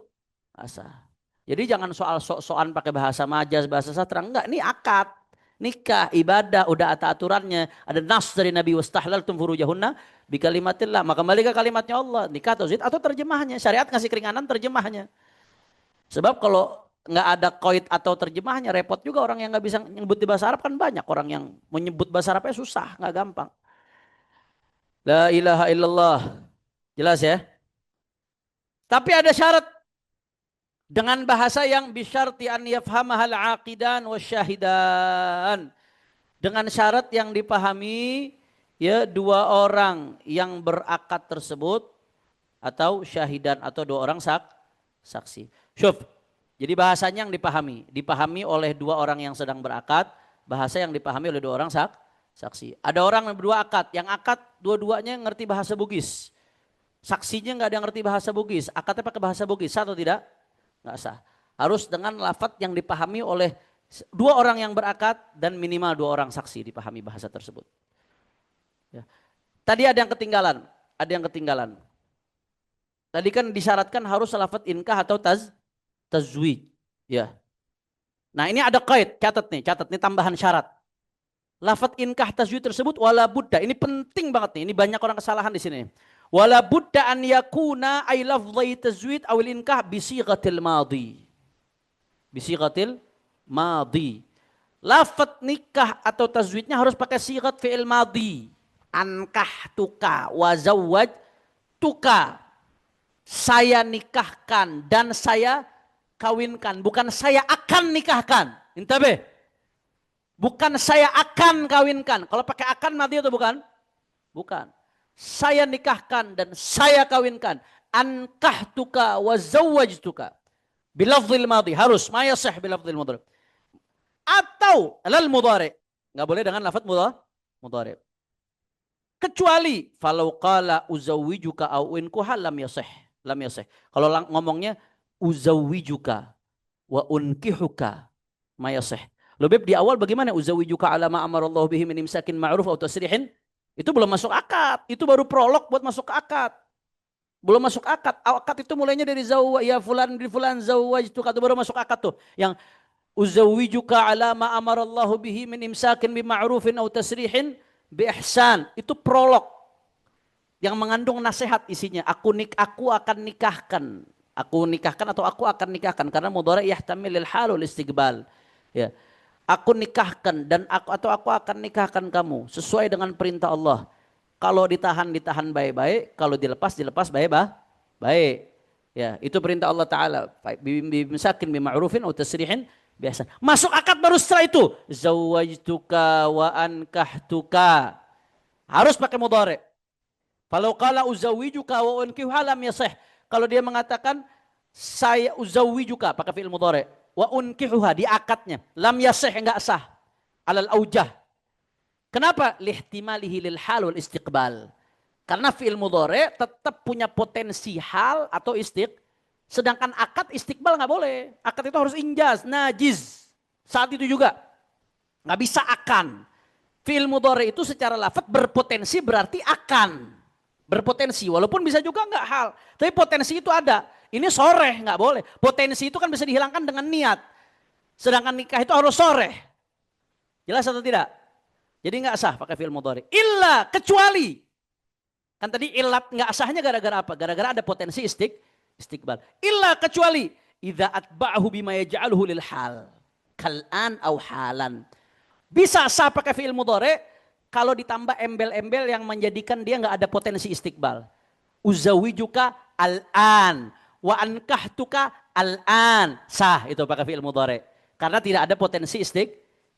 Sah. Jadi jangan soal sok-sokan pakai bahasa majaz, bahasa sastra. Enggak, ini akad. Nikah, ibadah, udah ada aturannya. Ada nas dari Nabi wastahlaltum furujahunna bi kalimatillah. Maka kembali ke kalimatnya Allah. Nikah tazwij atau terjemahnya. Syariat ngasih keringanan terjemahnya. Sebab kalau nggak ada qaid atau terjemahnya repot juga, orang yang nggak bisa nyebut di bahasa Arab kan banyak, orang yang menyebut bahasa Arabnya susah, nggak gampang. La ilaha illallah. Jelas ya? Tapi ada syarat dengan bahasa yang bisyarti an yafhamahal aqidan wasyahidan. Dengan syarat yang dipahami ya dua orang yang berakad tersebut atau syahidan atau dua orang saksi. Syuf. Jadi bahasanya yang dipahami oleh dua orang yang sedang berakad, bahasa yang dipahami oleh dua orang saksi. Ada orang yang berdua akad, yang akad dua-duanya ngerti bahasa Bugis. Saksinya nggak ada yang ngerti bahasa Bugis, akadnya pakai bahasa Bugis, sah atau tidak? Nggak sah. Harus dengan lafaz yang dipahami oleh dua orang yang berakad dan minimal dua orang saksi dipahami bahasa tersebut. Ya. Tadi ada yang ketinggalan. Tadi kan disyaratkan harus lafaz inkah atau tazwij. Ya. Nah ini ada qaid, catat nih tambahan syarat. Lafaz inkah tazwij tersebut wala budda, ini penting banget nih, ini banyak orang kesalahan di sini. Wala budda an yakuna ay lafdhi tazwid awil inkah bisighatil madhi. Bisighatil madhi. Lafaz nikah atau tazwidnya harus pakai sighat fi'il madhi. Ankahtuka wa zawwajtuka. Saya nikahkan dan saya kawinkan, bukan saya akan nikahkan. Intabe. Bukan saya akan kawinkan. Kalau pakai akan madhi atau bukan? Bukan. Saya nikahkan dan saya kawinkan. Ankahtuka wa zawwajtuka. Bilafzil madhi. Harus. Ma yasih bilafzil mudhari. Atau lal mudhari. Nggak boleh dengan lafaz mudhari. Kecuali. Falau qala uzawwijuka au inkuha lam yasih. Lam yasih. Kalau ngomongnya uzawwijuka. wa unkihuka ma yasih. Loh Beb, di awal bagaimana? Uzawijuka ala ma amarallahu bihi min imsakin ma'ruf atau tasrihin. Itu belum masuk akad. Itu baru prolog buat masuk ke akad. Belum masuk akad. Akad itu mulainya dari zawwa ya fulan bin fulan zawwajtuka, itu baru masuk akad tuh. Yang uzawijuka ala ma amarallahu bihi min imsakin bi ma'rufin atau tasrihin bi ihsan. Itu prolog yang mengandung nasihat isinya. Aku akan nikahkan. Aku nikahkan atau aku akan nikahkan, karena mudhari yahtamil lil halul istiqbal. Ya. Aku nikahkan dan aku akan nikahkan kamu sesuai dengan perintah Allah. Kalau ditahan baik-baik, kalau dilepas baik-baik. Ya, itu perintah Allah Taala. Bimsakin bima'rufin atau tasrihin biasa. Masuk akad baru setelah itu. Zawwajtuka wa ankahtuka. Harus pakai mudhari. Kalau qala uzawijuka wa unkihuha lam yasih. Kalau dia mengatakan saya uzawijuka pakai fi'il mudhari wa unkihuha di akadnya, lam yasih, enggak sah. Alal aujah. Kenapa? Lihtimalihi lil hal wal istiqbal. Karena fi'il mudhari tetap punya potensi hal atau sedangkan akad istiqbal nggak boleh. Akad itu harus injaz, najiz. Saat itu juga nggak bisa akan. Fi'il mudhari itu secara lafaz berpotensi berarti akan. Berpotensi, walaupun bisa juga nggak hal. Tapi potensi itu ada. Ini soreh, nggak boleh. Potensi itu kan bisa dihilangkan dengan niat. Sedangkan nikah itu harus soreh. Jelas atau tidak? Jadi nggak sah pakai fi'il mudhari. Illa, kecuali. Kan tadi ilat nggak sahnya gara-gara apa? Gara-gara ada potensi istiqbal. Illa, kecuali. Idza atba'ahu bima yaj'aluhu lil hal. Kal'an au halan. Bisa sah pakai fi'il mudhari kalau ditambah embel-embel yang menjadikan dia nggak ada potensi istiqbal. Uzawijuka al-an wa ankahtuka al-an. Sah itu pakai fi'il mudhari. Karena tidak ada potensi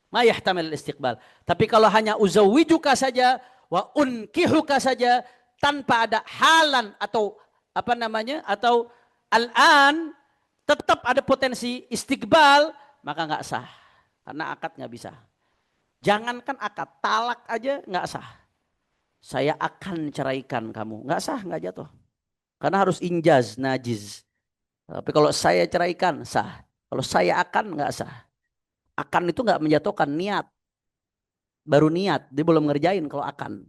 ma yahtamil istiqbal. Tapi kalau hanya uzawijuka saja wa unkihuka saja tanpa ada halan atau apa namanya atau al-an, tetap ada potensi istiqbal, maka nggak sah. Karena akad nggak bisa. Jangankan akad, talak aja nggak sah. Saya akan ceraikan kamu, nggak sah, nggak jatuh. Karena harus injaz, najiz. Tapi kalau saya ceraikan sah. Kalau saya akan nggak sah. Akan itu nggak menjatuhkan niat. Baru niat, dia belum ngerjain kalau akan.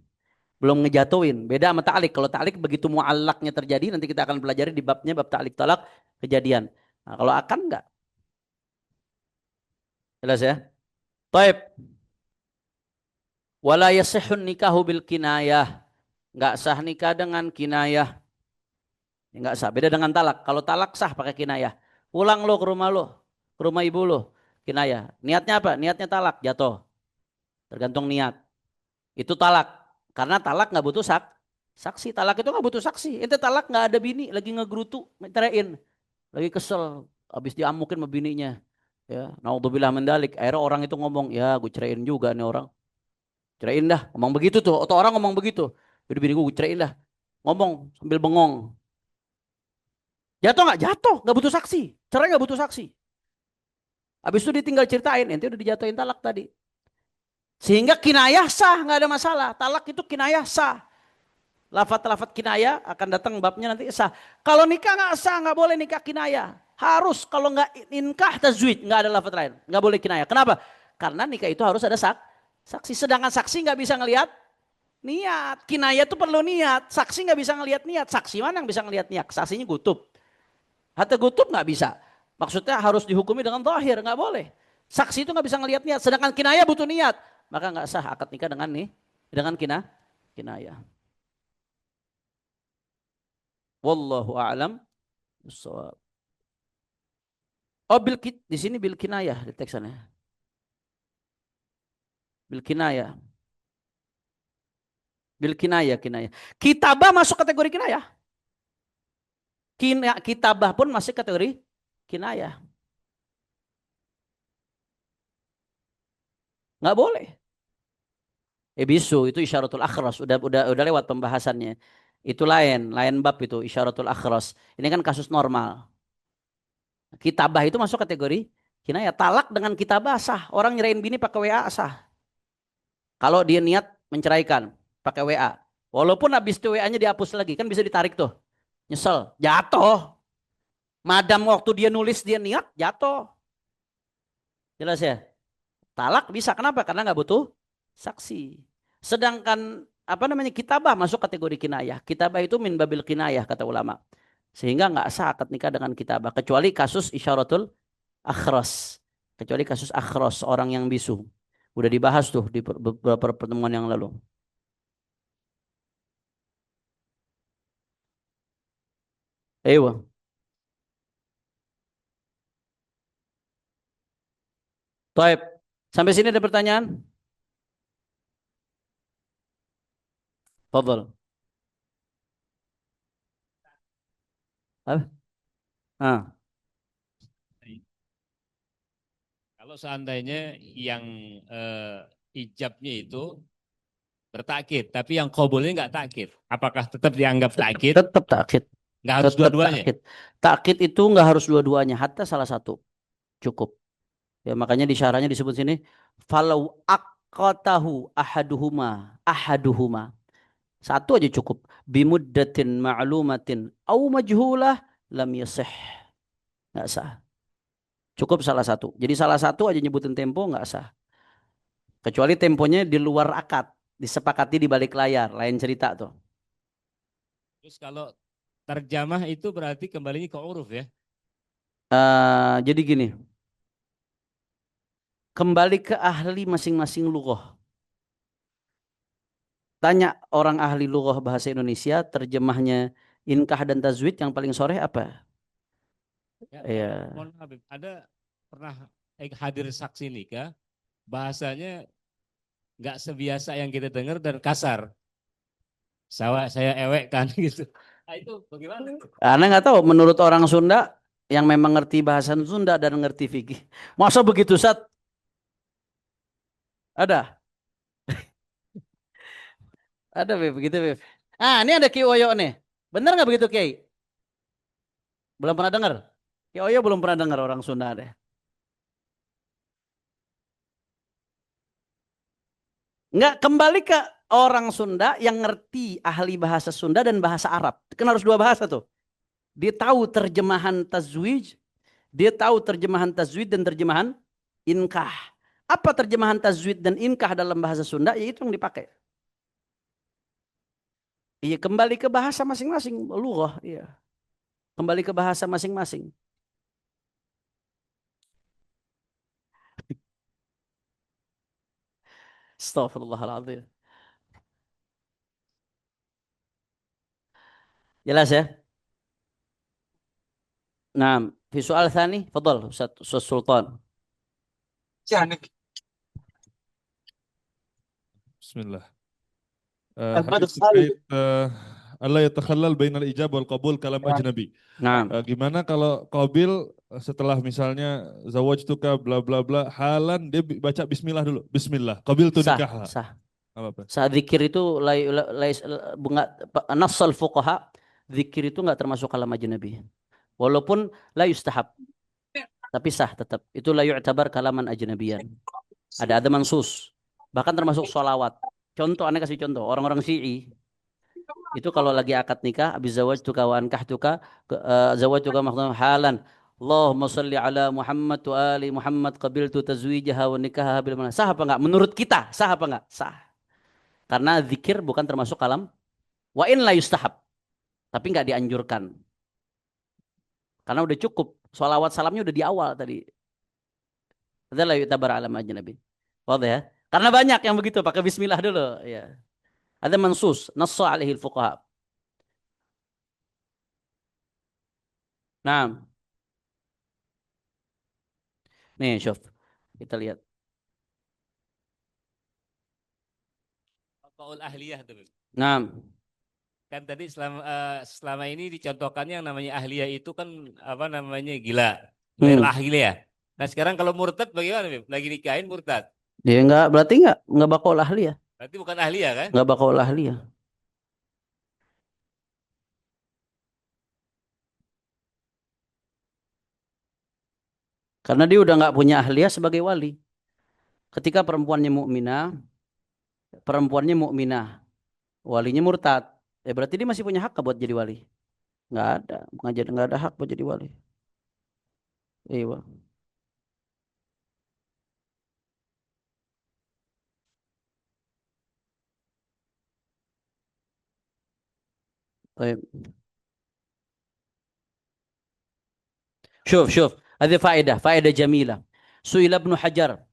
Belum ngejatuhin. Beda sama ta'lik. Kalau ta'lik begitu mu'allaknya terjadi, nanti kita akan pelajari di babnya, bab ta'lik talak kejadian. Nah, kalau akan nggak. Jelas ya? Taib. Wala yasihun nikahu bil kinayah. Enggak sah nikah dengan kinayah. Enggak sah. Beda dengan talak. Kalau talak sah pakai kinayah. Pulang lo ke rumah lo. Ke rumah ibu lo. Kinayah. Niatnya apa? Niatnya talak. Jatuh. Tergantung niat. Itu talak. Karena talak nggak butuh saksi. Talak itu nggak butuh saksi. Itu talak nggak ada bini. Lagi ngegerutu. Cerein. Lagi kesel. Habis diamukin sama bininya. Ya, naudzubillah min dzalik. Akhirnya orang itu ngomong, ya gue ceraiin juga nih orang. Ceraiin dah, ngomong begitu tuh. Atau orang ngomong begitu. Jadi bini gue ceraiin dah. Ngomong sambil bengong. Jatuh nggak? Jatuh, nggak butuh saksi. Cerai nggak butuh saksi. Habis itu ditinggal ceritain, ente udah dijatuhin talak tadi. Sehingga kinayah sah, nggak ada masalah. Talak itu kinayah sah. Lafat-lafat kinayah akan datang babnya nanti sah. Kalau nikah nggak sah, nggak boleh nikah kinayah. Harus kalau nggak inkah tazwid, nggak ada lafat lain, nggak boleh kinayah. Kenapa? Karena nikah itu harus ada saksi. Sedangkan saksi nggak bisa ngelihat niat. Kinayah itu perlu niat. Saksi nggak bisa ngelihat niat. Saksi mana yang bisa ngelihat niat? Saksinya gutub. Hatta gutub nggak bisa. Maksudnya harus dihukumi dengan zahir, nggak boleh. Saksi itu nggak bisa ngelihat niat. Sedangkan kinayah butuh niat, maka nggak sah akad nikah dengan kinayah. Wallahu a'lam bishawab. Oh, di sini bil kinayah di teksannya. Bil kinayah. Bil kinayah. Kitabah masuk kategori kinayah. Kitabah pun masih kategori kinayah. Nggak boleh. Bisu itu isyaratul akhras, udah lewat pembahasannya. Itu lain bab itu isyaratul akhras. Ini kan kasus normal. Kitabah itu masuk kategori kinayah. Talak dengan kitabah sah. Orang nyerain bini pakai WA sah. Kalau dia niat menceraikan pakai WA. Walaupun habis itu WA-nya dihapus lagi, kan bisa ditarik tuh. Nyesel, jatuh. Madam waktu dia nulis dia niat jatuh. Jelas ya? Talak bisa. Kenapa? Karena nggak butuh saksi. Sedangkan apa namanya kitabah masuk kategori kinayah. Kitabah itu min babil kinayah kata ulama. Sehingga nggak sah akad nikah dengan kitabah. Kecuali kasus isyaratul akhras. Kecuali kasus akhras orang yang bisu. Udah dibahas tuh di beberapa pertemuan yang lalu. Ewa. Taib. Sampai sini ada pertanyaan? Fadal. Apa? Ah. Kalau seandainya yang ijabnya itu bertakkid, tapi yang qabulnya nggak takkid, apakah tetap dianggap takkid? Tetap takkid. Nggak harus Tetap dua-duanya. takkid. Takkid itu nggak harus dua-duanya. Hatta salah satu. Cukup. Ya makanya di syarahnya disebut sini. Falau aqatahu ahaduhuma. Satu aja cukup. Bimuddatin ma'lumatin. Au majhulah. Lam yasih. Nggak sah. Cukup salah satu. Jadi salah satu aja nyebutin tempo nggak sah. Kecuali temponya di luar akad. Disepakati di balik layar. Lain cerita tuh. Terus kalau terjamah itu berarti kembalinya ke uruf ya. Jadi gini. Kembali ke ahli masing-masing lughah. Tanya orang ahli lughah bahasa Indonesia, terjemahnya inkah dan tazwid yang paling sore apa? Ya, Ya. mohon maaf, Habib. Ada pernah hadir saksi nikah, bahasanya nggak sebiasa yang kita dengar dan kasar. Saya ewek kan gitu. Nah, itu bagaimana? Anda nggak tahu, menurut orang Sunda yang memang ngerti bahasa Sunda dan ngerti fikih. Masa begitu, Sat? Ada? Ada, Beb, begitu, Beb. Ah, ini ada Ki Oyo nih. Bener nggak begitu, Ki? Belum pernah dengar? Ki Oyo belum pernah dengar orang Sunda deh. Nggak, kembali ke orang Sunda yang ngerti ahli bahasa Sunda dan bahasa Arab. Kan harus dua bahasa tuh. Dia tahu terjemahan tazwij, dia tahu terjemahan tazwid dan terjemahan inkah. Apa terjemahan tazwid dan inkah dalam bahasa Sunda? Ya itu yang dipakai. Iya, kembali ke bahasa masing-masing. Lughah, iya. Kembali ke bahasa masing-masing. Astagfirullahaladzim. Jelas ya? Nah, fi soal thani, fadal, Ustaz Sultan. Bismillah. Hadis terkait Allah yatakhallal bainal ijab wal qabul kalam ajnabi. Nah, Gimana kalau qabil setelah misalnya zawajtuka bla bla bla halan dia baca bismillah dulu. Bismillah. Qabil tu sah, nikah. sah. Apa apa? Saat zikir itu bunga nassal fuqaha, zikir itu enggak termasuk kalam ajnabi. Walaupun la yustahab, tapi sah tetap. Itu la yu'tabar kalaman ajnabiyan. Ada mansus. Bahkan termasuk sholawat. Contoh, aneh kasih contoh. Orang-orang Syi'i itu kalau lagi akad nikah, habis zawaj tuka wa ankah tuka, zawaj tuka maksudnya halan. Allahumma salli ala Muhammad wa ali Muhammad qabiltu tazwijaha wa nikahaha bil mana. Sah apa enggak? Menurut kita, sah apa enggak? Sah. Karena zikir bukan termasuk kalam wa in la yustahab. Tapi enggak dianjurkan. Karena udah cukup. Sholawat salamnya udah di awal tadi. Ada la yutabar alam ajnabi. Wadah ya? Karena banyak yang begitu pakai bismillah dulu, ya. Ada mansus, nassa alaihi fuqaha. Nah, nih, syuf. Kita lihat. Qaul ahliyah tuh. Nah, Kan tadi selama ini dicontohkan yang namanya ahliyah itu kan apa namanya gila, gairah hmm. ahliyah. Nah sekarang kalau murtad bagaimana, Bim? Lagi nikahin murtad. Dia enggak, berarti enggak bakal ahli ya. Berarti bukan ahliyah kan? Enggak bakal ahli ya. Karena dia udah enggak punya ahliyah sebagai wali. Ketika perempuannya mukminah, walinya murtad. Ya berarti dia masih punya hak buat jadi wali. Enggak ada, enggak ada hak buat jadi wali. Iya. طيب شوف هذه فائدة جميلة. سئل ابن حجر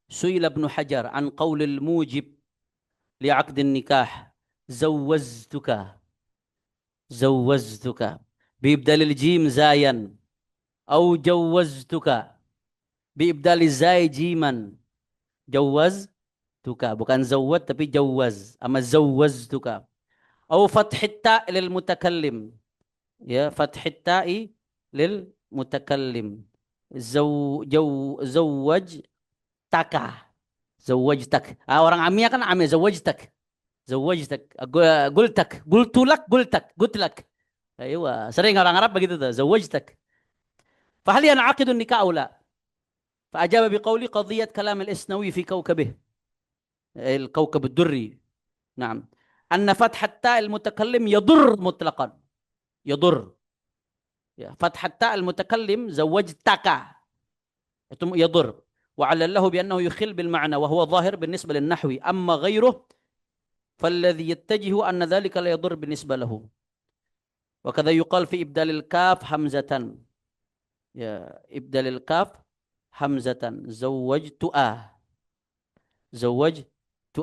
سئل ابن حجر عن قول الموجب لعقد النكاح: زوزتك زوزتك بإبدال الجيم زايا، أو جوزتك بإبدال الزاي جيما. جوزتك bukan زود tapi جوز، أما زوزتك. أو فتح التاء للمتكلم، يا فتح التاء للمتكلم. زوجتك زوجتك. orang amnya kan amnya زوجتك زوجتك. قلت لك. ايوه sering orang Arab begitu tuh زوجتك. فهل ينعقد النكاح او لا؟ فاجاب بقولي: قضيه كلام الاسنوي في كوكبه، الكوكب الدري، نعم، ان فتح التاء المتكلم يضر مطلقا، يضر. فتح التاء المتكلم زوجتك يضر، وعلله بانه يخل بالمعنى وهو ظاهر بالنسبه للنحوي، اما غيره فالذي يتجه ان ذلك لا يضر بالنسبه له. وكذا يقال في إبدال الكاف همزة، يا إبدال الكاف همزة: زوجت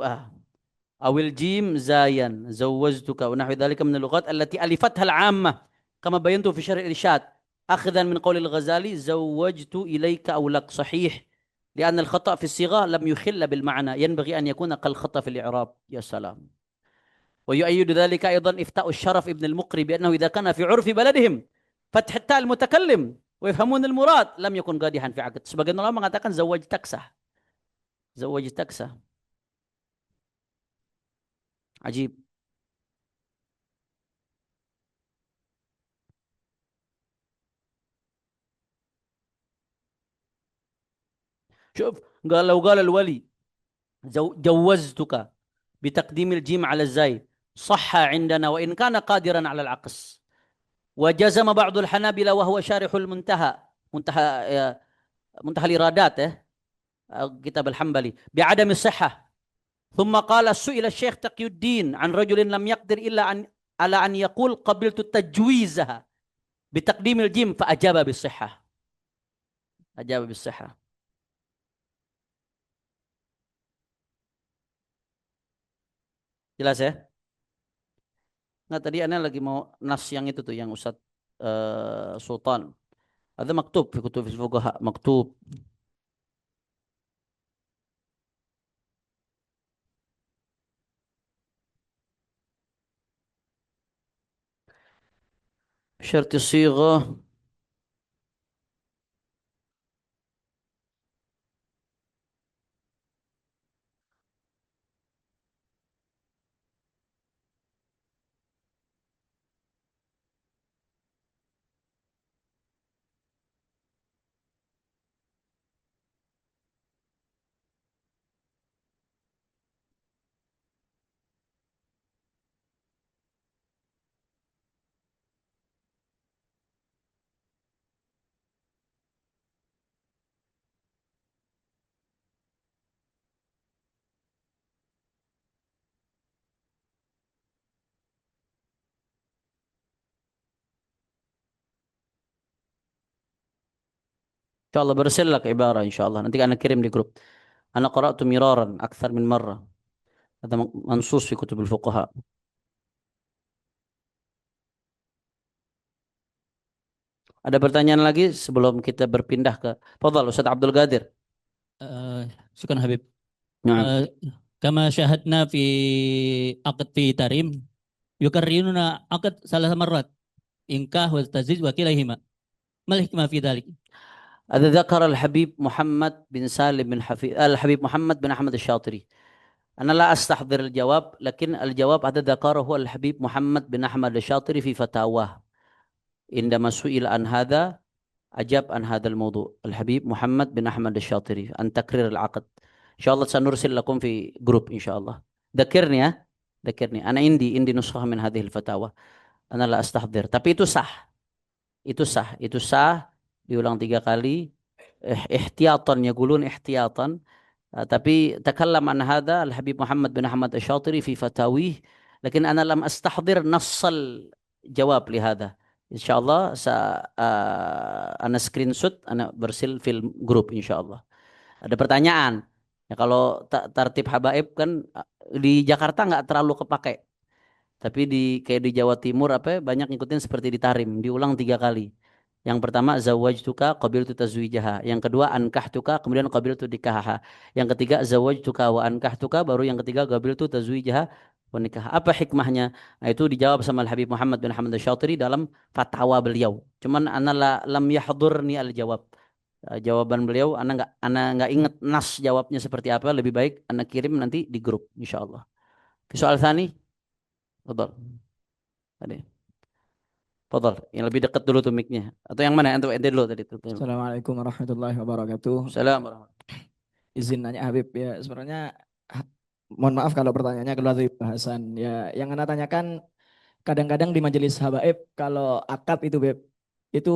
أو الجيم زايا زوجتك، ونحو ذلك من اللغات التي ألفتها العامة، كما بينت في شرح الإرشاد، أخذا من قول الغزالي: زوجت إليك أو لك. صحيح، لأن الخطأ في الصيغة لم يخل بالمعنى، ينبغي أن يكون كالخطأ في الإعراب. يا سلام. ويؤيد ذلك أيضا إفتاء الشرف ابن المقري بأنه إذا كان في عرف بلدهم فتح التاء المتكلم ويفهمون المراد لم يكن قادحا في عقد. Sebagian ulama mengatakan zawajtak sah. zawajtak sah. عجيب. شوف، قال لو قال الولي جوزتك بتقديم الجيم على الزاي صح عندنا وإن كان قادرا على العقص. وجزم بعض الحنابلة وهو شارح المنتهى، منتهى الإرادات، كتاب الحنبلي، بعدم الصحة. ثم قال: سئل الشيخ تقي الدين عن رجل لم يقدر إلا على أن يقول قبلت تجويزها بتقديم الجيم فأجاب بالصحة. أجاب بالصحة. Jelas ya? Nah tadi Ana lagi mau nas yang itu tuh yang Ustaz Sultan. Ada maktub fi kutub al-fuqaha, maktub. شرط الصيغة. إن شاء الله برسل لك عبارة إن شاء الله. Nanti أنا kirim di grup. أنا قرأت مرارا أكثر من مرة. هذا منصوص في كتب الفقهاء. Ada pertanyaan lagi sebelum kita berpindah ke Fadhal Ustaz Abdul Qadir. شكرا حبيب. نعم. كما شاهدنا في عقد في تريم يكررون عقد 3 مرات إنكاح والتزويج وكليهما، ما الحكمة في ذلك؟ هذا ذكر الحبيب محمد بن سالم بن الحبيب محمد بن أحمد الشاطري. أنا لا أستحضر الجواب، لكن الجواب هذا ذكره الحبيب محمد بن أحمد الشاطري في فتاواه. عندما سئل عن هذا أجاب عن هذا الموضوع الحبيب محمد بن أحمد الشاطري عن تكرير العقد. إن شاء الله سنرسل لكم في جروب إن شاء الله. ذكرني ذكرني. أنا عندي نسخة من هذه الفتاوى. أنا لا أستحضر. Tapi itu sah. Itu sah. diulang 3 kali. Ihtiyatan yaqulun ihtiyatan. tapi takallam an hadha Al-Habib Muhammad bin Ahmad Asy-Syatiri fi fatawih, lakin ana lam astahdir nassal jawab li hadha. Insyaallah ana screenshot, ana bersil fil grup insyaallah. Ada pertanyaan. Ya, kalau tartib habaib kan di Jakarta nggak terlalu kepake. Tapi kayak di Jawa Timur apa banyak ngikutin seperti di Tarim, diulang 3 kali. Yang pertama zawwajtuka qabiltu tazwijaha. Yang kedua ankahtuka kemudian qabiltu nikahaha. Yang ketiga zawwajtuka wa ankahtuka, baru yang ketiga qabiltu tazwijaha wa nikaha. Apa hikmahnya? Nah, itu dijawab sama Al Habib Muhammad bin Hamad Asy-Syatiri dalam fatwa beliau. Cuman ana lam yahdurni al jawab. Jawaban beliau ana nggak ingat nas jawabnya seperti apa, lebih baik ana kirim nanti di grup insyaallah. Soal tsani, Fadal. Tadi. Fadal, yang lebih dekat dulu tuh mic-nya. Atau yang mana? Ente dulu tadi tuh. Assalamualaikum warahmatullahi wabarakatuh. Assalamualaikum. Izin nanya Habib ya, sebenarnya mohon maaf kalau pertanyaannya keluar dari bahasan. Ya, yang Anda tanyakan kadang-kadang di majelis habaib kalau akad itu Beb, itu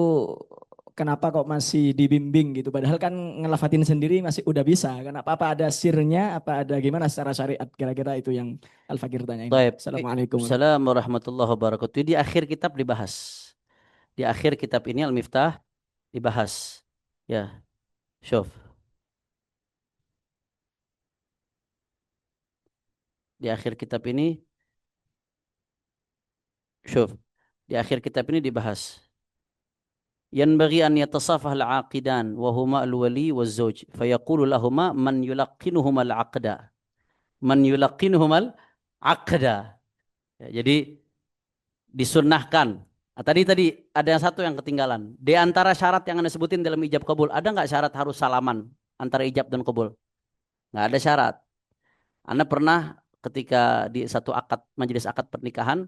kenapa kok masih dibimbing gitu? Padahal kan ngelafatin sendiri masih udah bisa. Kenapa, apa ada sirnya, apa ada gimana secara syariat? Kira-kira itu yang Al-Fakir tanyain. Baik. Assalamualaikum. Assalamualaikum warahmatullahi wabarakatuh. Di akhir kitab dibahas. Di akhir kitab ini Al-Miftah dibahas. Ya. Syuf. Di akhir kitab ini syuf. Di akhir kitab ini dibahas. Yanbaghi an yatasafah al-aqidan wa huma al-wali waz-zawj. Fayaqulu lahuma man yulaqqinuhuma al-aqda. Man yulaqqinuhuma al-aqda. Ya, jadi disunnahkan. Nah, tadi ada yang satu yang ketinggalan. Di antara syarat yang Anda sebutin dalam ijab kabul, ada nggak syarat harus salaman antara ijab dan kabul? Nggak ada syarat. Anda pernah ketika di satu majelis akad pernikahan,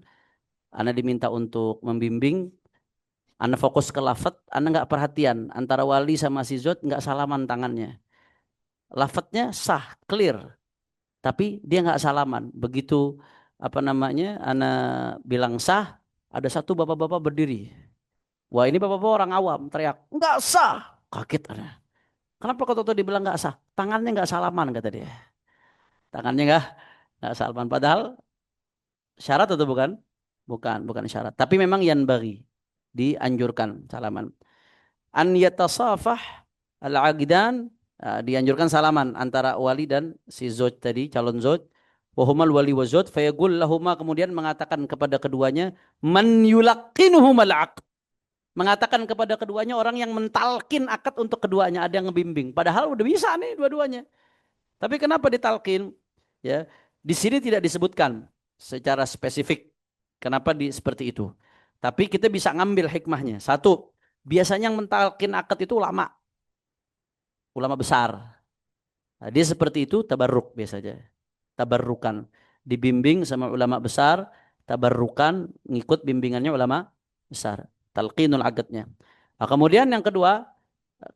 Anda diminta untuk membimbing, Anda fokus ke lafaz, Anda nggak perhatian antara wali sama si zot nggak salaman tangannya. Lafaznya sah, clear, tapi dia nggak salaman. Begitu Anda bilang sah, ada satu bapak-bapak berdiri. Wah, ini bapak-bapak orang awam teriak, nggak sah. Kaget Anda. Kenapa kau tahu dibilang nggak sah? Tangannya nggak salaman kata dia. Tangannya nggak salaman. Padahal syarat atau bukan? Bukan syarat. Tapi memang yanbaghi, dianjurkan salaman. An yatasafah al-aqidan, dianjurkan salaman antara wali dan si zauj tadi, calon zauj. Wahumal wali wa zauj fayaqul lahuma, kemudian mengatakan kepada keduanya, man yulaqqinuhumal aqd. Mengatakan kepada keduanya, orang yang mentalkin akad untuk keduanya, ada yang ngebimbing. Padahal udah bisa nih dua-duanya. Tapi kenapa ditalkin? Ya, di sini tidak disebutkan secara spesifik kenapa seperti itu. Tapi kita bisa ngambil hikmahnya. Satu, biasanya yang mentalkin akad itu ulama besar. Nah, dia seperti itu tabarruk biasanya. Tabarrukan, dibimbing sama ulama besar, tabarrukan, ngikut bimbingannya ulama besar. Talqinul agadnya. Nah, kemudian yang kedua,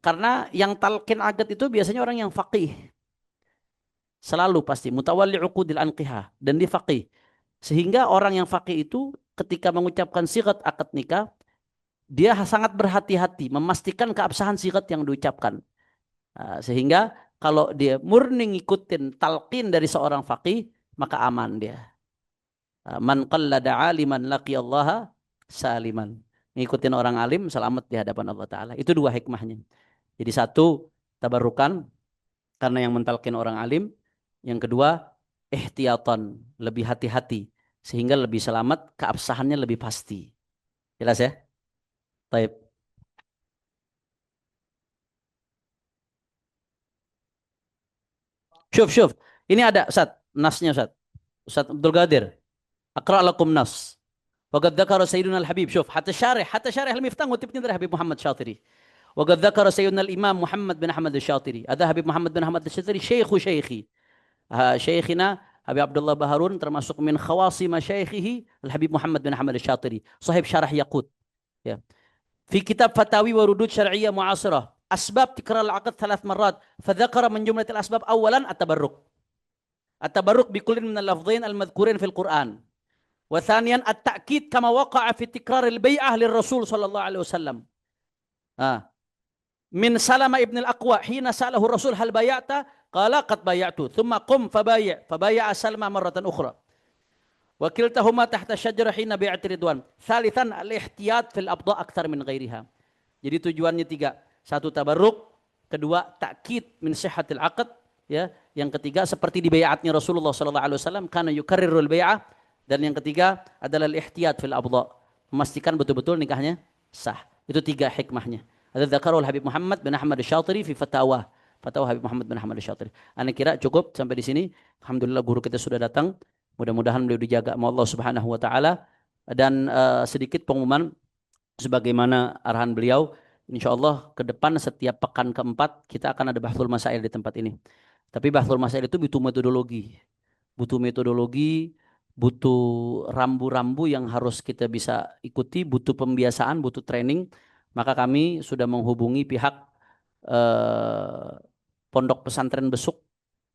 karena yang talqin agad itu biasanya orang yang faqih. Selalu pasti mutawalli uqudil anqihah, dan dia faqih. Sehingga orang yang faqih itu ketika mengucapkan sigat akad nikah, dia sangat berhati-hati memastikan keabsahan sigat yang diucapkan. Sehingga kalau dia murni ngikutin talqin dari seorang faqih, maka aman dia. Man qallada aliman laqiyallaha saliman. Ngikutin orang alim selamat di hadapan Allah Ta'ala. Itu dua hikmahnya. Jadi satu, tabarrukan karena yang mentalkin orang alim. Yang kedua, ihtiyatan, lebih hati-hati. Sehingga lebih selamat, keabsahannya lebih pasti. Jelas ya? Baik. Syuf. Ini ada Ustaz, nasnya Ustaz. Ustaz Abdul Qadir. Aqra' lakum nas. وقد ذكر سيدنا الحبيب شوف حتى شارح المفتاح وتبني ذا حبيب محمد شاطري وقد ذكر سيدنا الإمام محمد بن أحمد الشاطري هذا حبيب محمد بن أحمد الشاطري شيخي شيخنا أبي عبد الله بهارون termasuk من خواص مشايخه الحبيب محمد بن أحمد الشاطري صاحب شرح يقود في كتاب فتاوي وردود شرعية معاصرة أسباب تكرار العقد 3 مرات فذكر من جملة الأسباب أولا التبرك بكل من اللفظين المذكورين في القرآن وثانيا التأكيد كما وقع في تكرار البيعة للرسول صلى الله عليه وسلم. min Salama ibn al-Aqwa hina sa'alahu Rasul hal bay'ata qala qad bay'atu thumma qum fabay'a Salma marratan ukhra wa kiltahuma tahta syajarah hina bi'ati ridwan thalithan al-ihtiyat fil abda akthar min ghairiha. Jadi tujuannya tiga. Satu tabarruk, kedua takkid min sihhatil aqd, ya. Yang ketiga seperti di bai'atnya Rasulullah sallallahu alaihi wasallam kana yukarrirul bai'ah, dan yang ketiga adalah al-ihtiyat fil abda, memastikan betul-betul nikahnya sah. Itu tiga hikmahnya. Ada dzakarul Habib Muhammad bin Ahmad Asy-Syatiri fi Fatawa Habib Muhammad bin Ahmad Asy-Syatiri. Ana kira cukup sampai di sini. Alhamdulillah guru kita sudah datang. Mudah-mudahan beliau dijaga sama Allah Subhanahu wa taala. Dan sedikit pengumuman sebagaimana arahan beliau, insya Allah ke depan setiap pekan keempat kita akan ada bahthul masail di tempat ini. Tapi bahthul masail itu butuh metodologi, butuh rambu-rambu yang harus kita bisa ikuti, butuh pembiasaan, butuh training. Maka kami sudah menghubungi pihak Pondok Pesantren Besuk,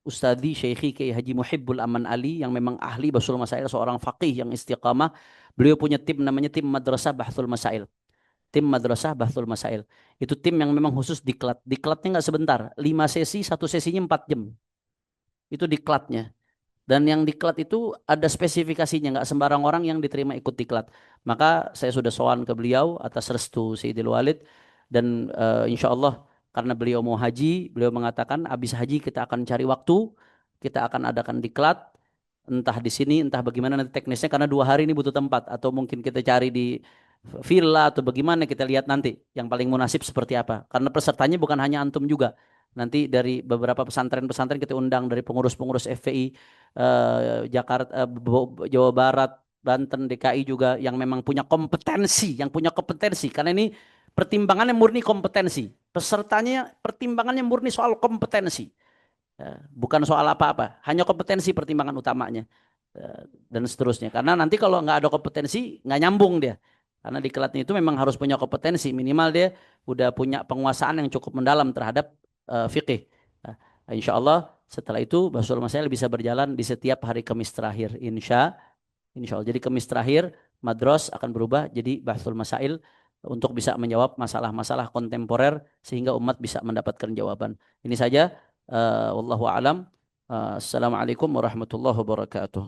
Ustadzi Syekhi Kiai Haji Muhibbul Aman Ali yang memang ahli bahthul masail, seorang faqih yang istiqamah. Beliau punya tim namanya tim Madrasah Bahthul Masail. Tim Madrasah Bahthul Masail. Itu tim yang memang khusus diklat. Diklatnya nggak sebentar. 5 sesi, satu sesinya 4 jam. Itu diklatnya. Dan yang diklat itu ada spesifikasinya. Nggak sembarang orang yang diterima ikut diklat. Maka saya sudah sowan ke beliau atas restu Sayyidil Walid. Dan insya Allah karena beliau mau haji, beliau mengatakan habis haji kita akan cari waktu. Kita akan adakan diklat. Entah di sini, entah bagaimana nanti teknisnya. Karena 2 hari ini butuh tempat. Atau mungkin kita cari di villa atau bagaimana, kita lihat nanti yang paling munasib seperti apa. Karena pesertanya bukan hanya antum juga. Nanti dari beberapa pesantren-pesantren kita undang, dari pengurus-pengurus FPI Jakarta, Jawa Barat, Banten, DKI juga yang memang punya kompetensi, karena ini pertimbangannya murni kompetensi. Pesertanya pertimbangannya murni soal kompetensi. Bukan soal apa-apa, hanya kompetensi pertimbangan utamanya. Dan seterusnya. Karena nanti kalau nggak ada kompetensi, nggak nyambung dia. Karena diklatnya itu memang harus punya kompetensi, minimal dia udah punya penguasaan yang cukup mendalam terhadap fikih. Insya Allah setelah itu bahthul masail bisa berjalan di setiap hari Kamis terakhir. Insya Allah. Jadi Kamis terakhir madros akan berubah jadi bahthul masail untuk bisa menjawab masalah-masalah kontemporer sehingga umat bisa mendapatkan jawaban. Ini saja. Wallahu a'lam. Assalamualaikum warahmatullahi wabarakatuh.